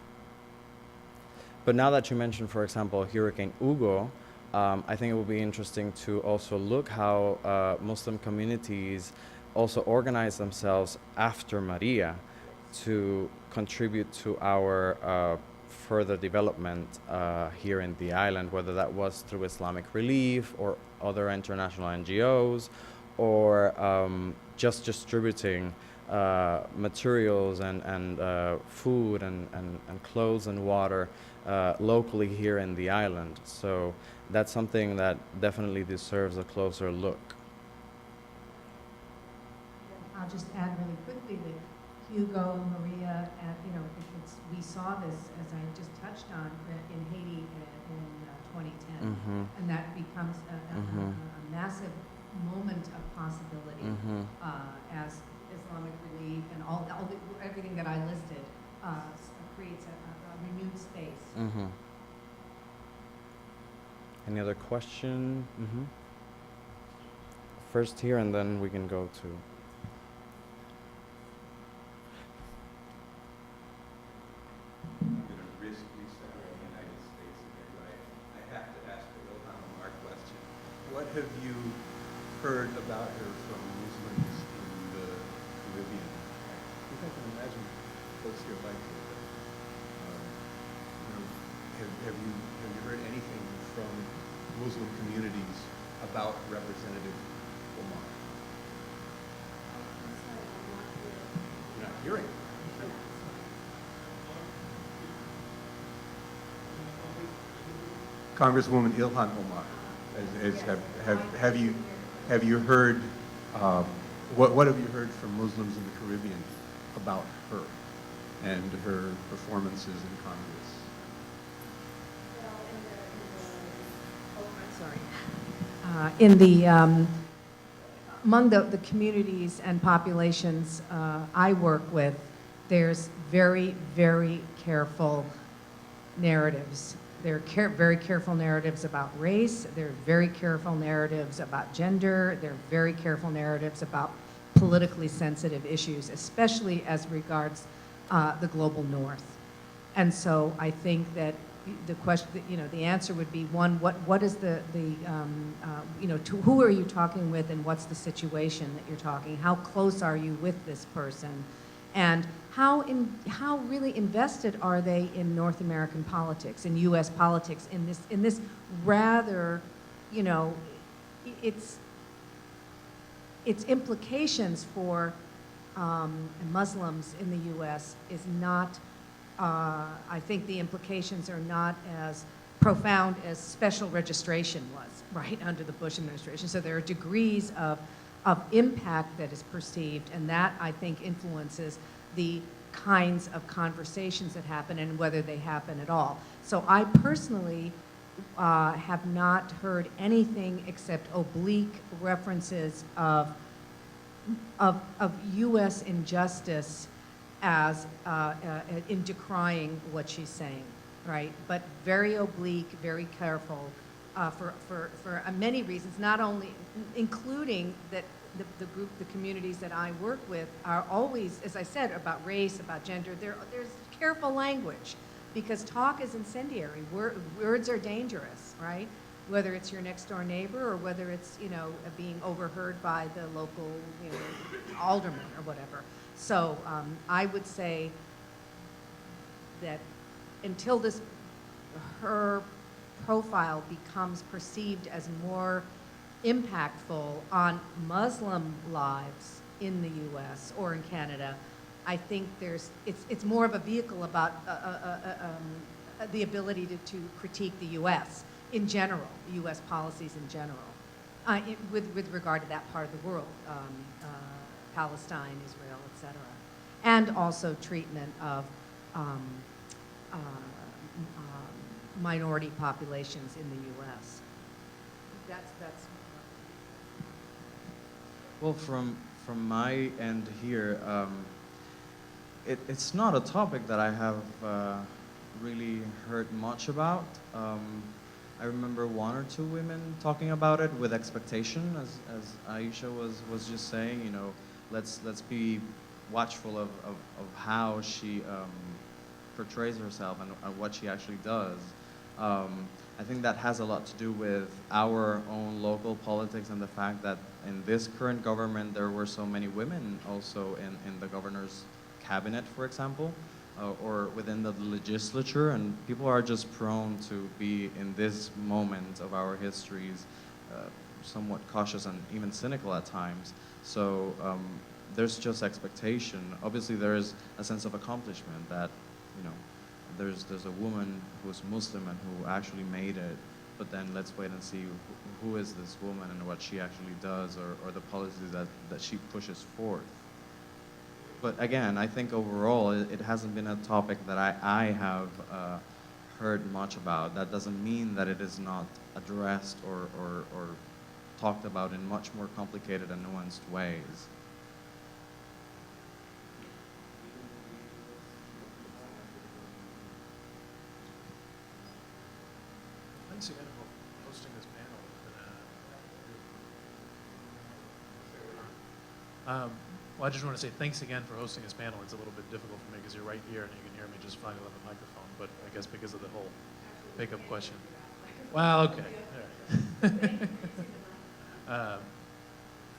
But now that you mentioned, for example, Hurricane Hugo, I think it would be interesting to also look how Muslim communities also organize themselves after Maria to contribute to our further development here in the island, whether that was through Islamic Relief or other international NGOs, or just distributing materials and food and clothes and water locally here in the island. So that's something that definitely deserves a closer look. I'll just add really quickly that Hugo, Maria, we saw this, as I just touched on, in Haiti in 2010, and that becomes a massive moment of possibility as Islamic Relief and everything that I listed creates a renewed space. Any other question? first here, and then we can go to. I'm going to risk resetting the United States again. I have to ask the Ilhan Omar question. What have you heard about her from Muslims in the Caribbean? I think I can imagine folks here like her. Have you heard anything from Muslim communities about Representative Omar? You're not hearing. Congresswoman Ilhan Omar, have you heard what have you heard from Muslims in the Caribbean about her and her performances in Congress? In the among the communities and populations I work with, there's very, very careful narratives. There are very careful narratives about race. There are very careful narratives about gender. There are very careful narratives about politically sensitive issues, especially as regards the global north. And so I think that the question, the answer would be, one, what is who are you talking with, and what's the situation that you're talking? How close are you with this person? And how really invested are they in North American politics, in U.S. politics, in this rather, its implications for Muslims in the U.S. is not, I think the implications are not as profound as special registration was, right, under the Bush administration. So there are degrees of impact that is perceived, and that, I think, influences the kinds of conversations that happen and whether they happen at all. So I personally have not heard anything except oblique references of U.S. injustice as in decrying what she's saying, right? But very oblique, very careful for many reasons, not only, including that the communities that I work with are always, as I said, about race, about gender. There's careful language, because talk is incendiary. Words are dangerous, right? Whether it's your next door neighbor or whether it's, being overheard by the local, alderman or whatever. So I would say that until her profile becomes perceived as more impactful on Muslim lives in the U.S. or in Canada, I think it's more of a vehicle about the ability to critique the U.S. in general, U.S. policies in general, with regard to that part of the world, Palestine, Israel, etc., and also treatment of minority populations in the U.S. That's. Well, from my end here, it's not a topic that I have really heard much about. I remember one or two women talking about it with expectation, as Aisha was just saying. Let's be watchful of how she portrays herself and what she actually does. I think that has a lot to do with our own local politics and the fact that in this current government there were so many women also in the governor's cabinet, for example, or within the legislature, and people are just prone to be in this moment of our histories somewhat cautious and even cynical at times. So there's just expectation. Obviously there is a sense of accomplishment that, there's a woman who's Muslim and who actually made it, but then let's wait and see who is this woman and what she actually does, or the policies that she pushes forth. But again, I think overall it hasn't been a topic that I have heard much about. That doesn't mean that it is not addressed or talked about in much more complicated and nuanced ways. Thanks again for hosting this panel. Well, I just want to say thanks again for hosting this panel. It's a little bit difficult for me because you're right here and you can hear me just fine on the microphone, but I guess because of the whole pickup question. Well, okay. All right.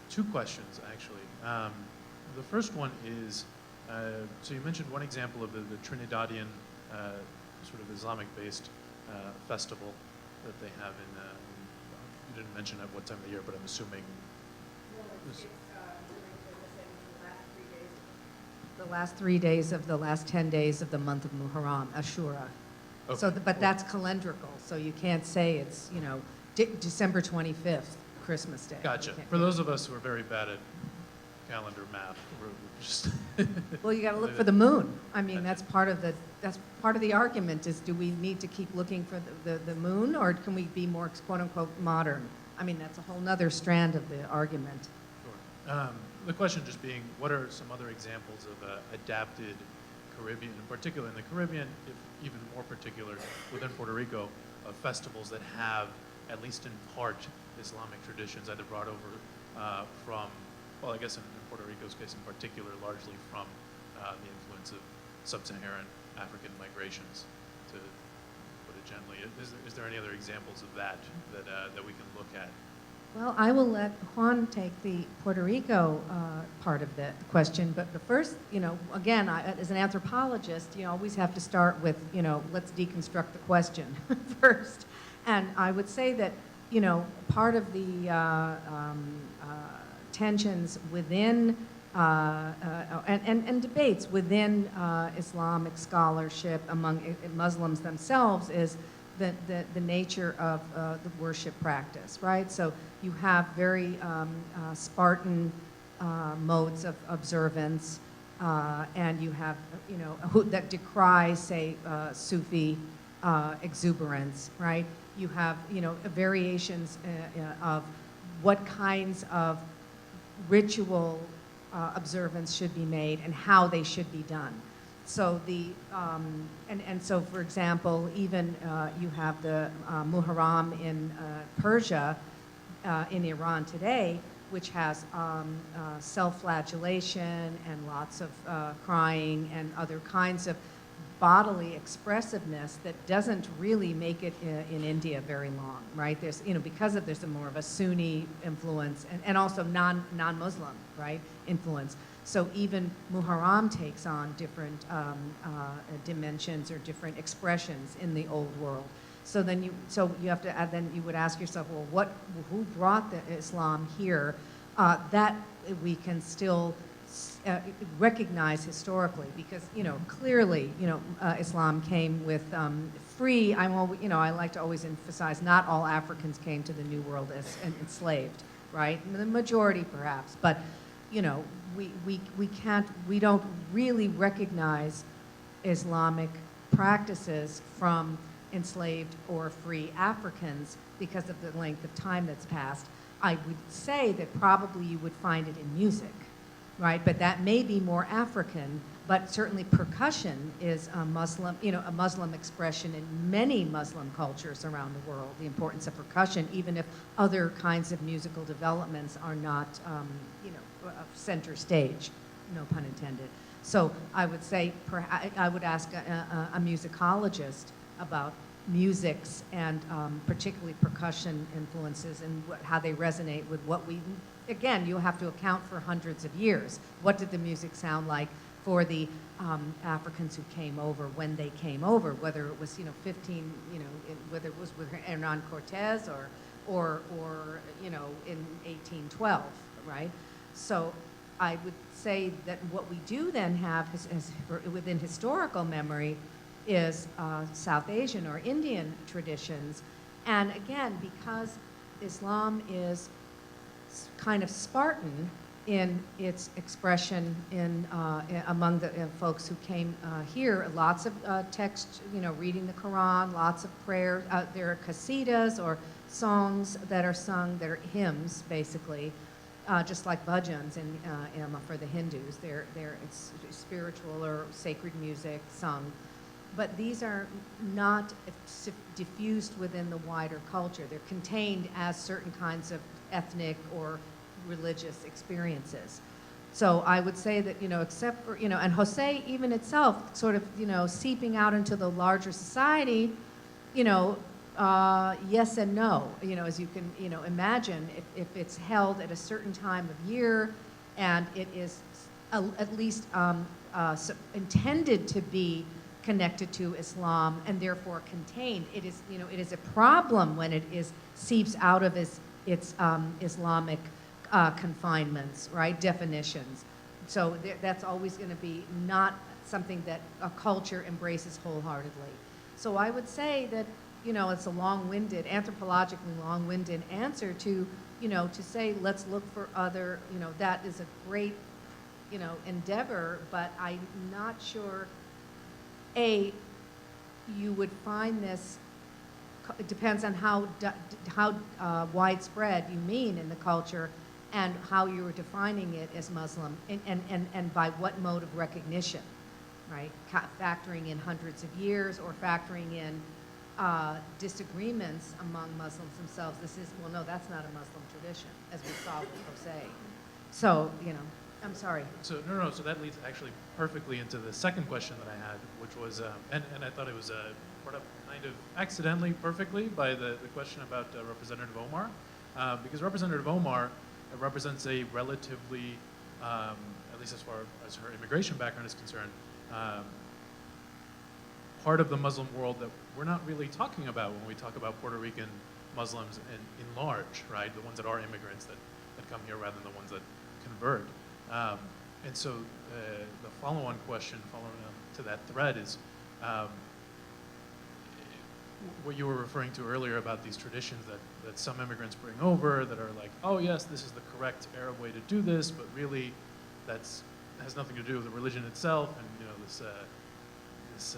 Two questions, actually. The first one is, so you mentioned one example of the Trinidadian sort of Islamic-based festival that they have in, you didn't mention at what time of the year, but I'm assuming. The last 3 days of the last 10 days of the month of Muharram, Ashura. Okay. So, but that's calendrical, so you can't say it's, you know, December 25th, Christmas Day. Gotcha. You can't- For those of us who are very bad at calendar math, we're just. Well, you got to look for the moon. I mean, that's part of the argument is, do we need to keep looking for the moon, or can we be more quote unquote modern? I mean, that's a whole nother strand of the argument. Sure. The question just being, what are some other examples of adapted Caribbean, in particular in the Caribbean, if even more particular within Puerto Rico, of festivals that have, at least in part, Islamic traditions, either brought over from, well, I guess in Puerto Rico's case in particular, largely from the influence of sub-Saharan African migrations, to put it gently. Is there any other examples of that we can look at? Well, I will let Juan take the Puerto Rico part of the question, but the first, you know, again, as an anthropologist, you always have to start with, you know, let's deconstruct the question first. And I would say that, you know, part of the tensions within and debates within Islamic scholarship among Muslims themselves is the nature of the worship practice, right? So you have very Spartan modes of observance, and you have, you know, that decry, say, Sufi exuberance, right? You have, you know, variations of what kinds of ritual observance should be made and how they should be done. So the and so, for example, even you have the Muharram in Persia, in Iran today, which has self-flagellation and lots of crying and other kinds of bodily expressiveness that doesn't really make it in India very long, right? There's, you know, because of there's more of a Sunni influence and also non-Muslim, right, influence. So even Muharram takes on different dimensions or different expressions in the old world. So then you have to then you would ask yourself, well, who brought the Islam here? That we can still recognize historically, because, you know, clearly, you know, Islam came with free. You know, I like to always emphasize, not all Africans came to the New World as enslaved, right? The majority, perhaps, but, you know, we don't really recognize Islamic practices from enslaved or free Africans because of the length of time that's passed. I would say that probably you would find it in music, right? But that may be more African, but certainly percussion is a Muslim, you know, a Muslim expression in many Muslim cultures around the world, the importance of percussion, even if other kinds of musical developments are not, you know, center stage, no pun intended. So I would say, I would ask a musicologist about musics and particularly percussion influences and how they resonate with what we, again, you have to account for hundreds of years. What did the music sound like for the Africans who came over when they came over, whether it was, you know, 15, you know, whether it was with Hernan Cortez or you know, in 1812, right? So I would say that what we do then have within historical memory is South Asian or Indian traditions. And again, because Islam is kind of Spartan in its expression among the folks who came here, lots of text, you know, reading the Quran, lots of prayer. There are qasidas or songs that are sung, that are hymns, basically, just like bhajans for the Hindus. It's spiritual or sacred music sung. But these are not diffused within the wider culture. They're contained as certain kinds of ethnic or religious experiences. So I would say that, except for, and Jose even itself sort of, seeping out into the larger society, yes and no, as you can, imagine, if it's held at a certain time of year and it is at least intended to be connected to Islam and therefore contained, it is a problem when it seeps out of its Islamic confinements, right, definitions. So that's always going to be not something that a culture embraces wholeheartedly. So I would say that, it's a long-winded, anthropologically long-winded answer to, to say, let's look for other, that is a great, endeavor, but I'm not sure, you would find this, it depends on how widespread you mean in the culture and how you were defining it as Muslim and by what mode of recognition, right? Factoring in hundreds of years or factoring in disagreements among Muslims themselves. Well, no, that's not a Muslim tradition, as we saw with Jose. So, I'm sorry. So so that leads actually perfectly into the second question that I had, which was, and I thought it was brought up kind of accidentally perfectly by the question about Representative Omar, because Representative Omar represents a relatively, at least as far as her immigration background is concerned, part of the Muslim world that we're not really talking about when we talk about Puerto Rican Muslims in large, right? The ones that are immigrants that come here rather than the ones that convert. And so the follow-on question following to that thread is what you were referring to earlier about these traditions that some immigrants bring over that are like, oh yes, this is the correct Arab way to do this, but really that has nothing to do with the religion itself, and this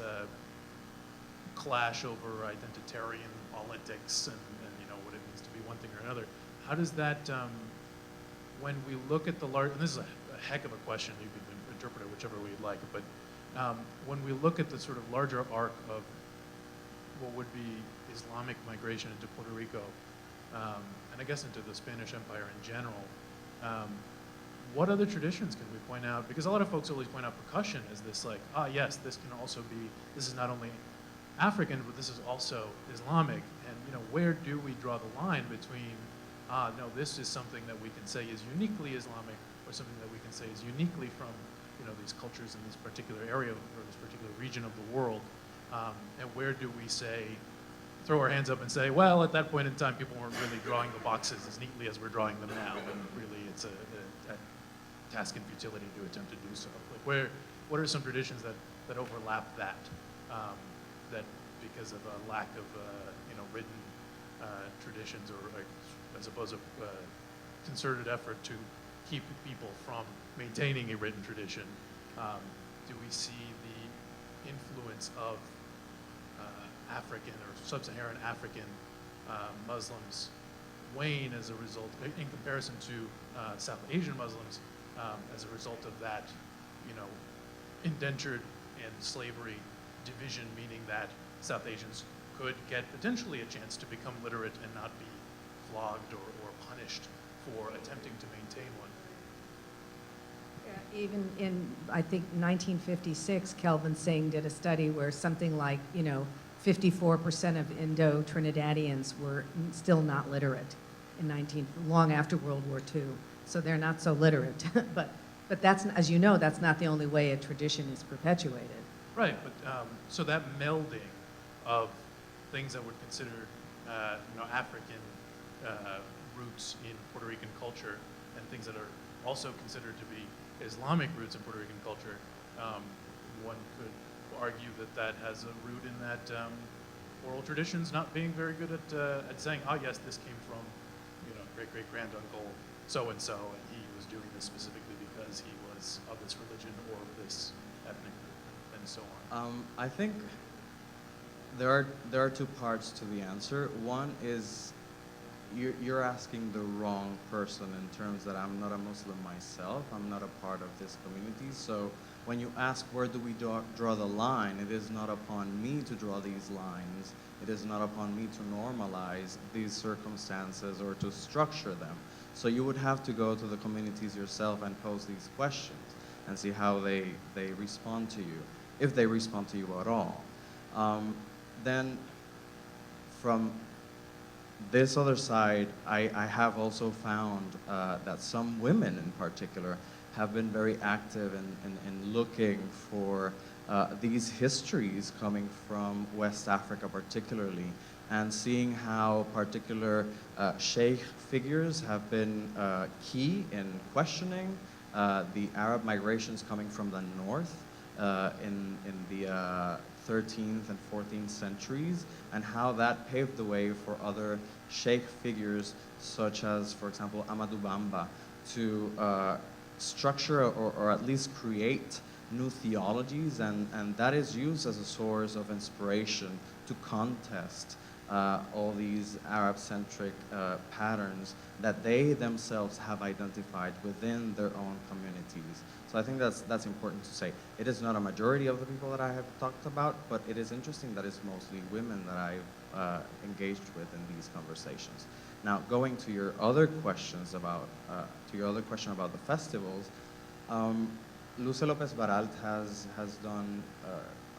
clash over identitarian politics and what it means to be one thing or another. How does that, when we look at the large, and this is a heck of a question, you can interpret it whichever way you'd like, but when we look at the sort of larger arc of what would be Islamic migration into Puerto Rico, and I guess into the Spanish Empire in general, what other traditions can we point out? Because a lot of folks always point out percussion as this like, yes, this can also be, this is not only African, but this is also Islamic. And where do we draw the line between, no, this is something that we can say is uniquely Islamic, or something that we can say is uniquely from these cultures in this particular area or this particular region of the world, and where do we say, throw our hands up and say, well, at that point in time, people weren't really drawing the boxes as neatly as we're drawing them now, and really it's a task in futility to attempt to do so. Like what are some traditions that overlap that, that because of a lack of written traditions, or I suppose a concerted effort to keep people from maintaining a written tradition, do we see the influence of African or sub-Saharan African Muslims wane as a result, in comparison to South Asian Muslims, as a result of that, indentured and slavery division, meaning that South Asians could get potentially a chance to become literate and not be flogged or punished for attempting to maintain one. Yeah, even in, I think, 1956, Kelvin Singh did a study where something like, 54% of Indo-Trinidadians were still not literate long after World War II. So they're not so literate. but that's, as you know, that's not the only way a tradition is perpetuated. Right, but so that melding of things that were considered, African roots in Puerto Rican culture and things that are also considered to be Islamic roots in Puerto Rican culture, one could argue that has a root in that oral traditions not being very good at saying, yes, this came from, great-great-granduncle so-and-so, and he was doing this specifically because he was of this religion or this ethnic group, and so on. I think there are two parts to the answer. One is you're asking the wrong person in terms that I'm not a Muslim myself. I'm not a part of this community. So when you ask where do we draw the line, it is not upon me to draw these lines. It is not upon me to normalize these circumstances or to structure them. So you would have to go to the communities yourself and pose these questions and see how they respond to you, if they respond to you at all. Then from this other side, I have also found that some women in particular have been very active in looking for these histories coming from West Africa particularly, and seeing how particular sheikh figures have been key in questioning the Arab migrations coming from the north in the 13th and 14th centuries, and how that paved the way for other sheikh figures such as, for example, Amadou Bamba, to structure or at least create new theologies, and that is used as a source of inspiration to contest all these Arab-centric patterns that they themselves have identified within their own communities. So I think that's important to say. It is not a majority of the people that I have talked about, but it is interesting that it's mostly women that I've engaged with in these conversations. Now, going to your other questions about, the festivals, Luce Lopez Baralt has done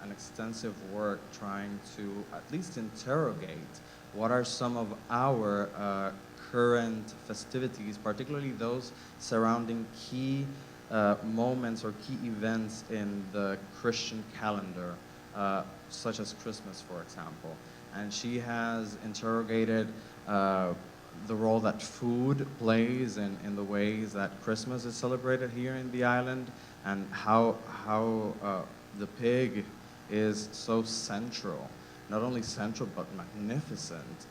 an extensive work trying to at least interrogate what are some of our current festivities, particularly those surrounding key moments or key events in the Christian calendar, such as Christmas, for example. And she has interrogated the role that food plays in the ways that Christmas is celebrated here in the island, and how the pig is so central, not only central but magnificent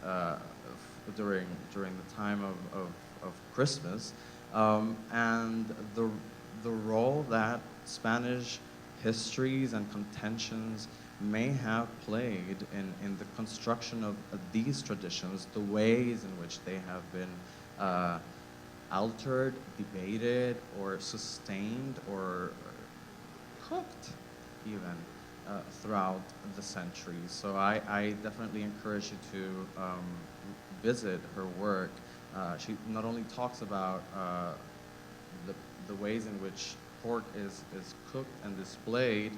during the time of Christmas, and the role that Spanish histories and contentions may have played in the construction of these traditions, the ways in which they have been altered, debated, or sustained, or cooked even throughout the centuries. So I definitely encourage you to visit her work. She not only talks about the ways in which pork is cooked and displayed,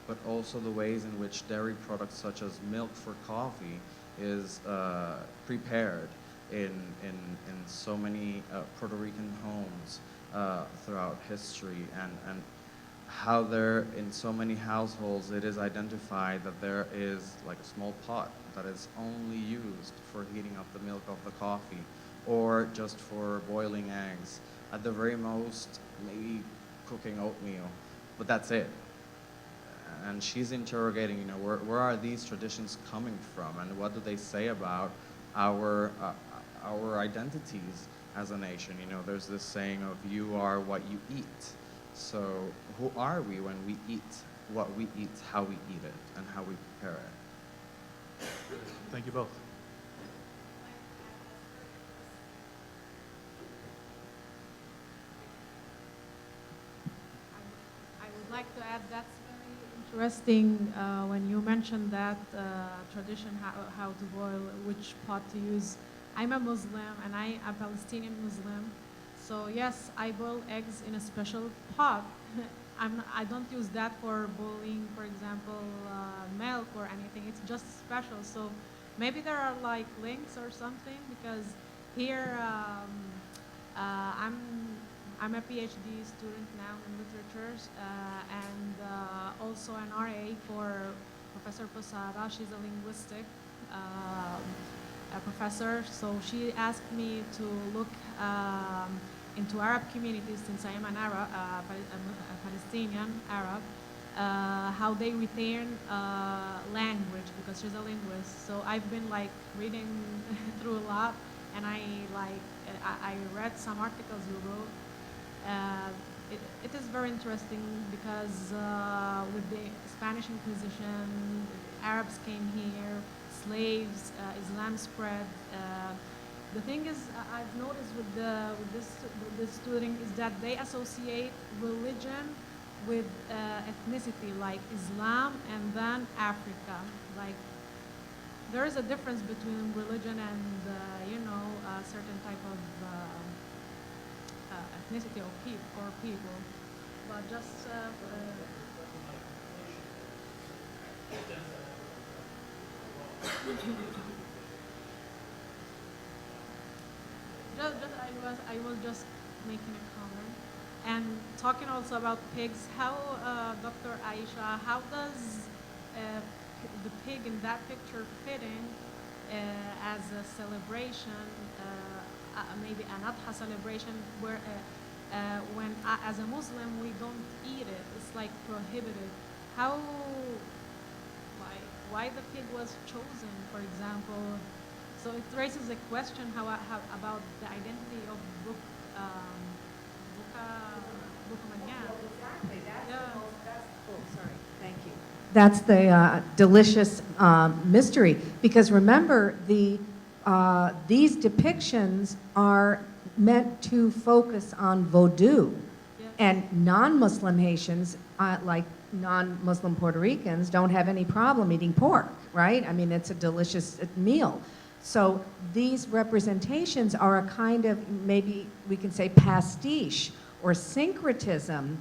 but also the ways in which dairy products such as milk for coffee is prepared in so many Puerto Rican homes throughout history, and how there, in so many households, it is identified that there is like a small pot that is only used for heating up the milk of the coffee, or just for boiling eggs. At the very most, maybe cooking oatmeal, but that's it. And she's interrogating, you know, where are these traditions coming from, and what do they say about our identities as a nation? You know, there's this saying of "you are what you eat." So who are we when we eat what we eat, how we eat it, and how we prepare it? Thank you both. I would like to add that's very interesting when you mentioned that tradition, how to boil, which pot to use. I'm a Muslim and I'm a Palestinian Muslim. So yes, I boil eggs in a special pot. I don't use that for boiling, for example, milk or anything. It's just special. So maybe there are like links or something, because here I'm a PhD student now in literatures and also an RA for Professor Posada. She's a linguistic professor. So she asked me to look into Arab communities, since I am an Arab, a Palestinian Arab, how they retain language, because she's a linguist. So I've been like reading through a lot, and I read some articles you wrote. It is very interesting because with the Spanish Inquisition, Arabs came here, slaves, Islam spread. The thing is, I've noticed with this student is that they associate religion with ethnicity, like Islam and then Africa. Like there is a difference between religion and a certain type of ethnicity or people, but just I was just making a comment and talking also about pigs. How, Dr. Aisha, how does the pig in that picture fit in as a celebration, maybe an Adha celebration, where when as a Muslim we don't eat it, it's like prohibited. How, why the pig was chosen, for example? So it raises a question how about the identity of Buka Manyan. Exactly. Yeah. Sorry. Thank you. That's the delicious mystery, because remember, these depictions are meant to focus on Vodou, Yeah. and non-Muslim Haitians, like non-Muslim Puerto Ricans, don't have any problem eating pork, right? I mean, it's a delicious meal. So these representations are a kind of, maybe we can say, pastiche or syncretism,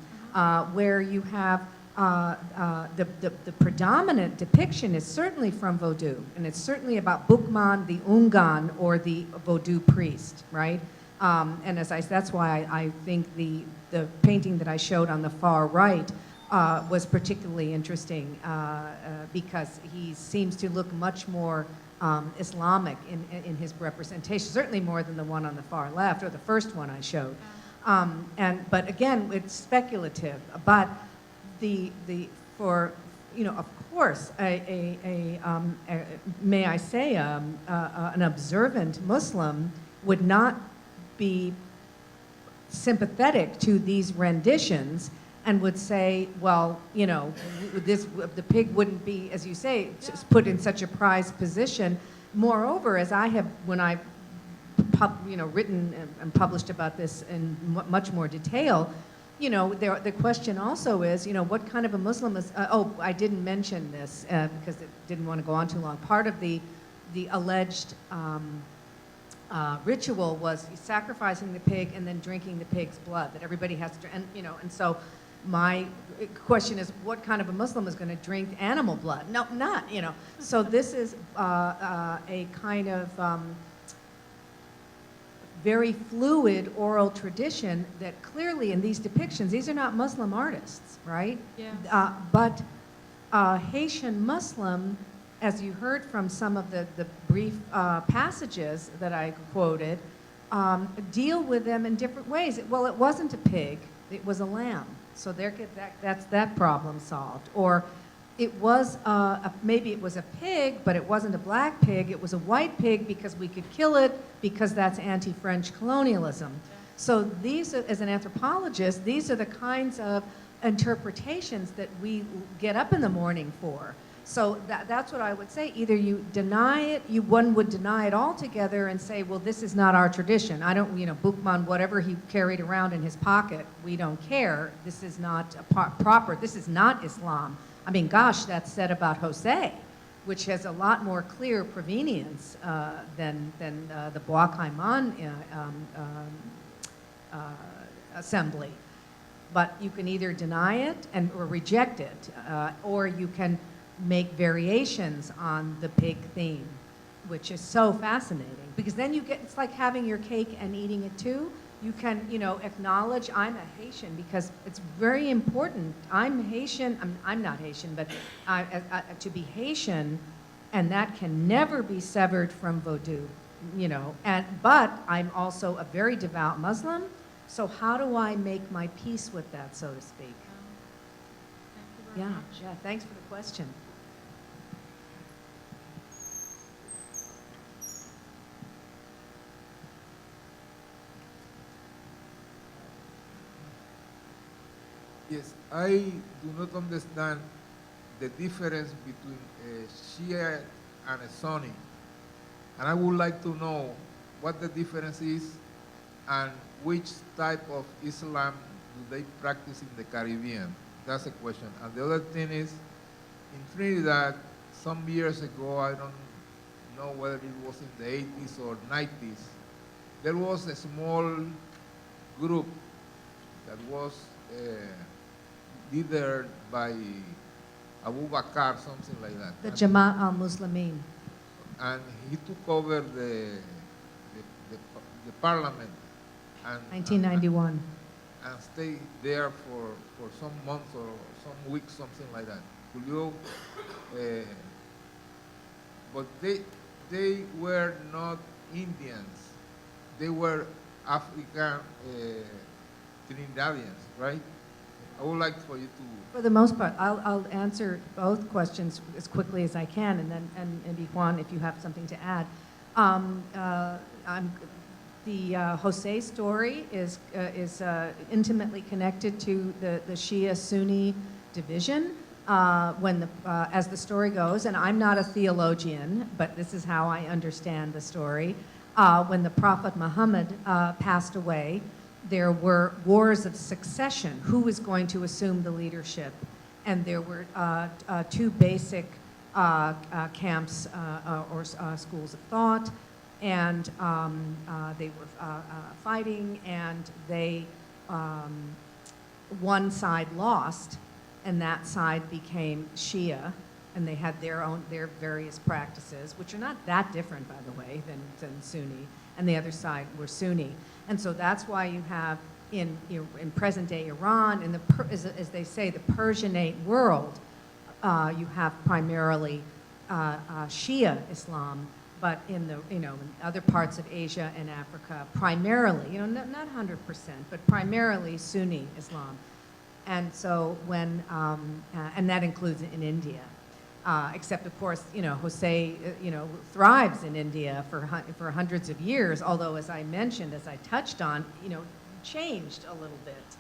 where you have the predominant depiction is certainly from Vodou, and it's certainly about Bukman, the Ungan, or the Vodou priest, right? And that's why I think the painting that I showed on the far right was particularly interesting, because he seems to look much more Islamic in his representation, certainly more than the one on the far left, or the first one I showed. But again, it's speculative. But of course, may I say, an observant Muslim would not be sympathetic to these renditions and would say, well, the pig wouldn't be, as you say, just put in such a prized position. Moreover, as I have, when I've written and published about this in much more detail, the question also is, what kind of a Muslim is, I didn't mention this because it didn't want to go on too long. Part of the alleged ritual was sacrificing the pig and then drinking the pig's blood, that everybody has to, and so my question is, what kind of a Muslim is going to drink animal blood? No, not, So this is a kind of very fluid oral tradition that clearly in these depictions, these are not Muslim artists, right? Yes. But Haitian Muslim, as you heard from some of the brief passages that I quoted, deal with them in different ways. Well, it wasn't a pig, it was a lamb. So that's that problem solved. Or it was, maybe it was a pig, but it wasn't a black pig, it was a white pig because we could kill it because that's anti-French colonialism. So these, as an anthropologist, these are the kinds of interpretations that we get up in the morning for. So that's what I would say. Either you deny it, one would deny it altogether and say, well, this is not our tradition. I don't, Bukman, whatever he carried around in his pocket, we don't care. This is not proper. This is not Islam. I mean, gosh, that's said about Jose, which has a lot more clear provenience than the Bois Caiman assembly. But you can either deny it or reject it, or you can make variations on the pig theme, which is so fascinating, because then it's like having your cake and eating it too. You can, acknowledge I'm a Haitian, because it's very important. I'm Haitian, I'm not Haitian, but to be Haitian, and that can never be severed from Vodou, but I'm also a very devout Muslim, so how do I make my peace with that, so to speak? Thank you very much. Yeah, thanks for the question. Yes, I do not understand the difference between a Shia and a Sunni. And I would like to know what the difference is and which type of Islam do they practice in the Caribbean. That's a question. And the other thing is, in Trinidad, some years ago, I don't know whether it was in the 80s or 90s, there was a small group that was leader by Abu Bakr, something like that. The Jamaat al-Muslimin. And he took over the parliament. And, 1991. and stayed there for some months or some weeks, something like that. Could you, but they were not Indians. They were African Trinidadians, right? I would like for you to. For the most part, I'll answer both questions as quickly as I can, and then maybe Juan, if you have something to add. The Jose story is intimately connected to the Shia-Sunni division. As the story goes, and I'm not a theologian, but this is how I understand the story. When the Prophet Muhammad passed away, there were wars of succession. Who was going to assume the leadership? And there were two basic camps or schools of thought, and they were fighting, and one side lost, and that side became Shia, and they had their various practices, which are not that different, by the way, than Sunni, and the other side were Sunni. And so that's why you have in present-day Iran, as they say, the Persianate world, you have primarily Shia Islam, but in other parts of Asia and Africa, primarily, not 100%, but primarily Sunni Islam. And so and that includes in India. Except, of course, Jose, thrives in India for hundreds of years, although, as I mentioned, as I touched on, changed a little bit,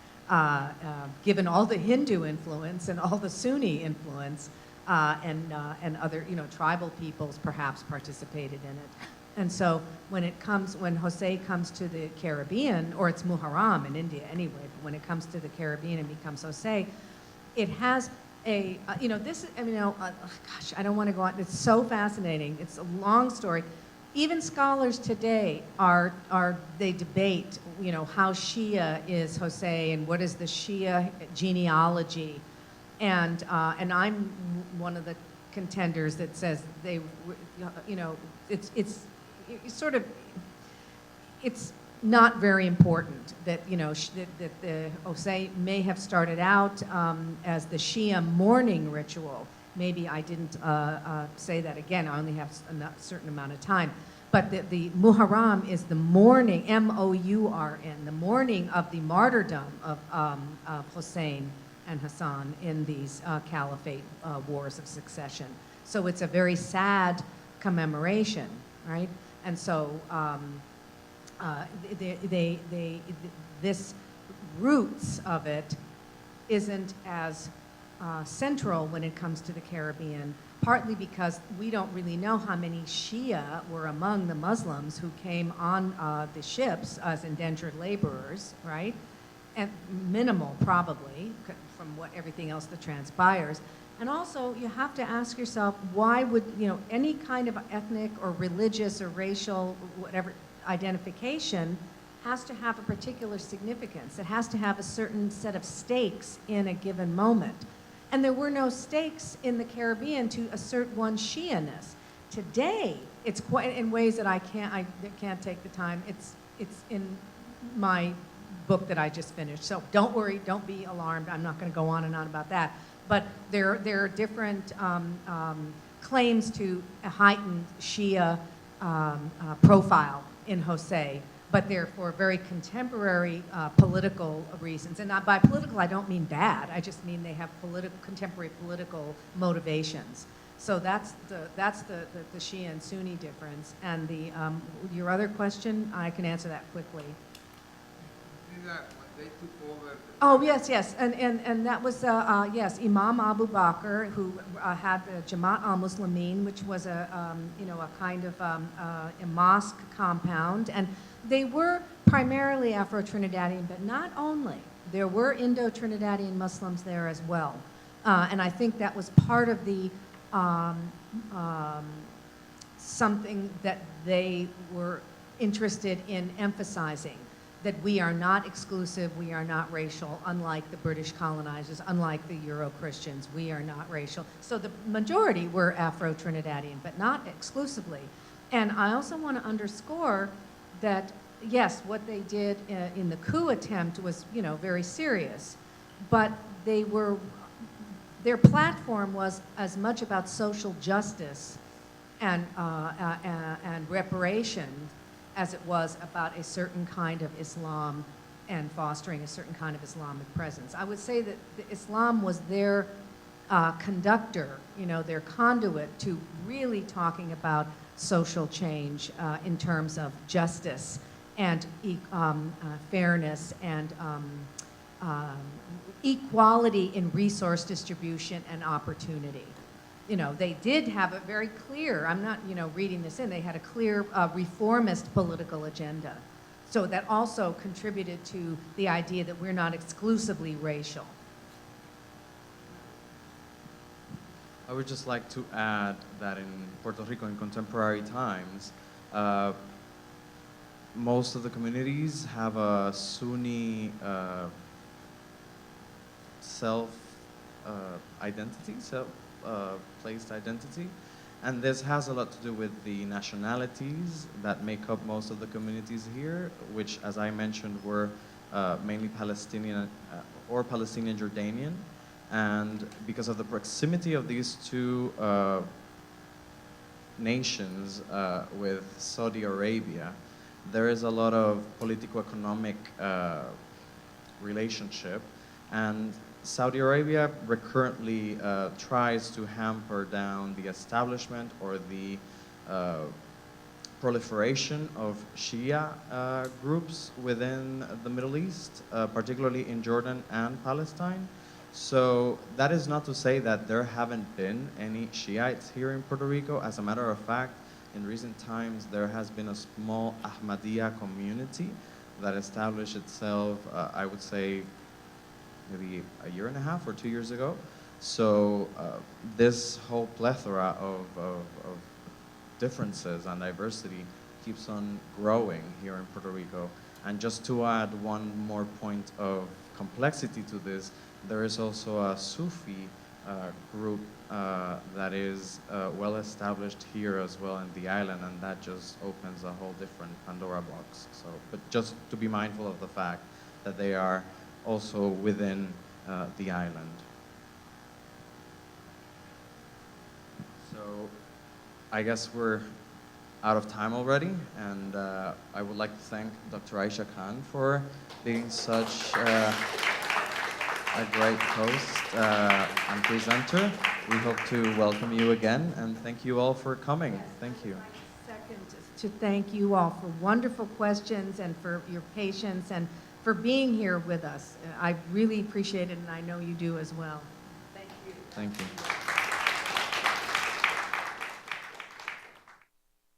given all the Hindu influence and all the Sunni influence, and other, tribal peoples perhaps participated in it. And so when Jose comes to the Caribbean, or it's Muharram in India anyway, but when it comes to the Caribbean and becomes Jose, it has gosh, I don't want to go on. It's so fascinating. It's a long story. Even scholars today they debate, how Shia is Jose and what is the Shia genealogy, and I'm one of the contenders that says it's not very important that that the Jose may have started out as the Shia mourning ritual. Maybe I didn't say that again. I only have a certain amount of time. But the Muharram is the mourning, M-O-U-R-N, the mourning of the martyrdom of Hussein and Hassan in these caliphate wars of succession. So it's a very sad commemoration, right? And so this roots of it isn't as central when it comes to the Caribbean, partly because we don't really know how many Shia were among the Muslims who came on the ships as indentured laborers, right? And minimal, probably, from everything else that transpires. And also, you have to ask yourself, why would, any kind of ethnic or religious or racial, whatever, identification has to have a particular significance. It has to have a certain set of stakes in a given moment. And there were no stakes in the Caribbean to assert one's Shia-ness. Today, it's quite in ways that I can't take the time. It's in my book that I just finished. So don't worry, don't be alarmed. I'm not going to go on and on about that. But there are different claims to a heightened Shia profile in Jose, but they're for very contemporary political reasons. And by political, I don't mean bad. I just mean they have contemporary political motivations. So that's the Shia and Sunni difference. And your other question, I can answer that quickly. They took over. Oh, yes, and that was, yes, Imam Abu Bakr, who had the Jamaat al-Muslimin, which was a kind of a mosque compound, and they were primarily Afro-Trinidadian, but not only. There were Indo-Trinidadian Muslims there as well, and I think that was part of the something that they were interested in emphasizing, that we are not exclusive, we are not racial, unlike the British colonizers, unlike the Euro-Christians, we are not racial. So the majority were Afro-Trinidadian, but not exclusively. And I also want to underscore that, yes, what they did in the coup attempt was, you know, very serious, but their platform was as much about social justice and reparation as it was about a certain kind of Islam and fostering a certain kind of Islamic presence. I would say that Islam was their conductor, you know, their conduit to really talking about social change in terms of justice and fairness and equality in resource distribution and opportunity. You know, they did have a very clear, I'm not, you know, reading this in, they had a clear reformist political agenda. So that also contributed to the idea that we're not exclusively racial. I would just like to add that in Puerto Rico in contemporary times, most of the communities have a Sunni self-identity, placed identity. And this has a lot to do with the nationalities that make up most of the communities here, which, as I mentioned, were mainly Palestinian or Palestinian Jordanian. And because of the proximity of these two nations with Saudi Arabia, there is a lot of politico-economic relationship. And Saudi Arabia recurrently tries to hamper down the establishment or the proliferation of Shia groups within the Middle East, particularly in Jordan and Palestine. So that is not to say that there haven't been any Shiites here in Puerto Rico. As a matter of fact, in recent times, there has been a small Ahmadiyya community that established itself, I would say, maybe a year and a half or 2 years ago. So this whole plethora of differences and diversity keeps on growing here in Puerto Rico. And just to add one more point of complexity to this, there is also a Sufi group that is well established here as well in the island, and that just opens a whole different Pandora box. So, but just to be mindful of the fact that they are also within the island. So I guess we're out of time already, and I would like to thank Dr. Aisha Khan for being such a great host and presenter. We hope to welcome you again, and thank you all for coming. Thank you. Second, to thank you all for wonderful questions and for your patience and for being here with us. I really appreciate it, and I know you do as well. Thank you. Thank you.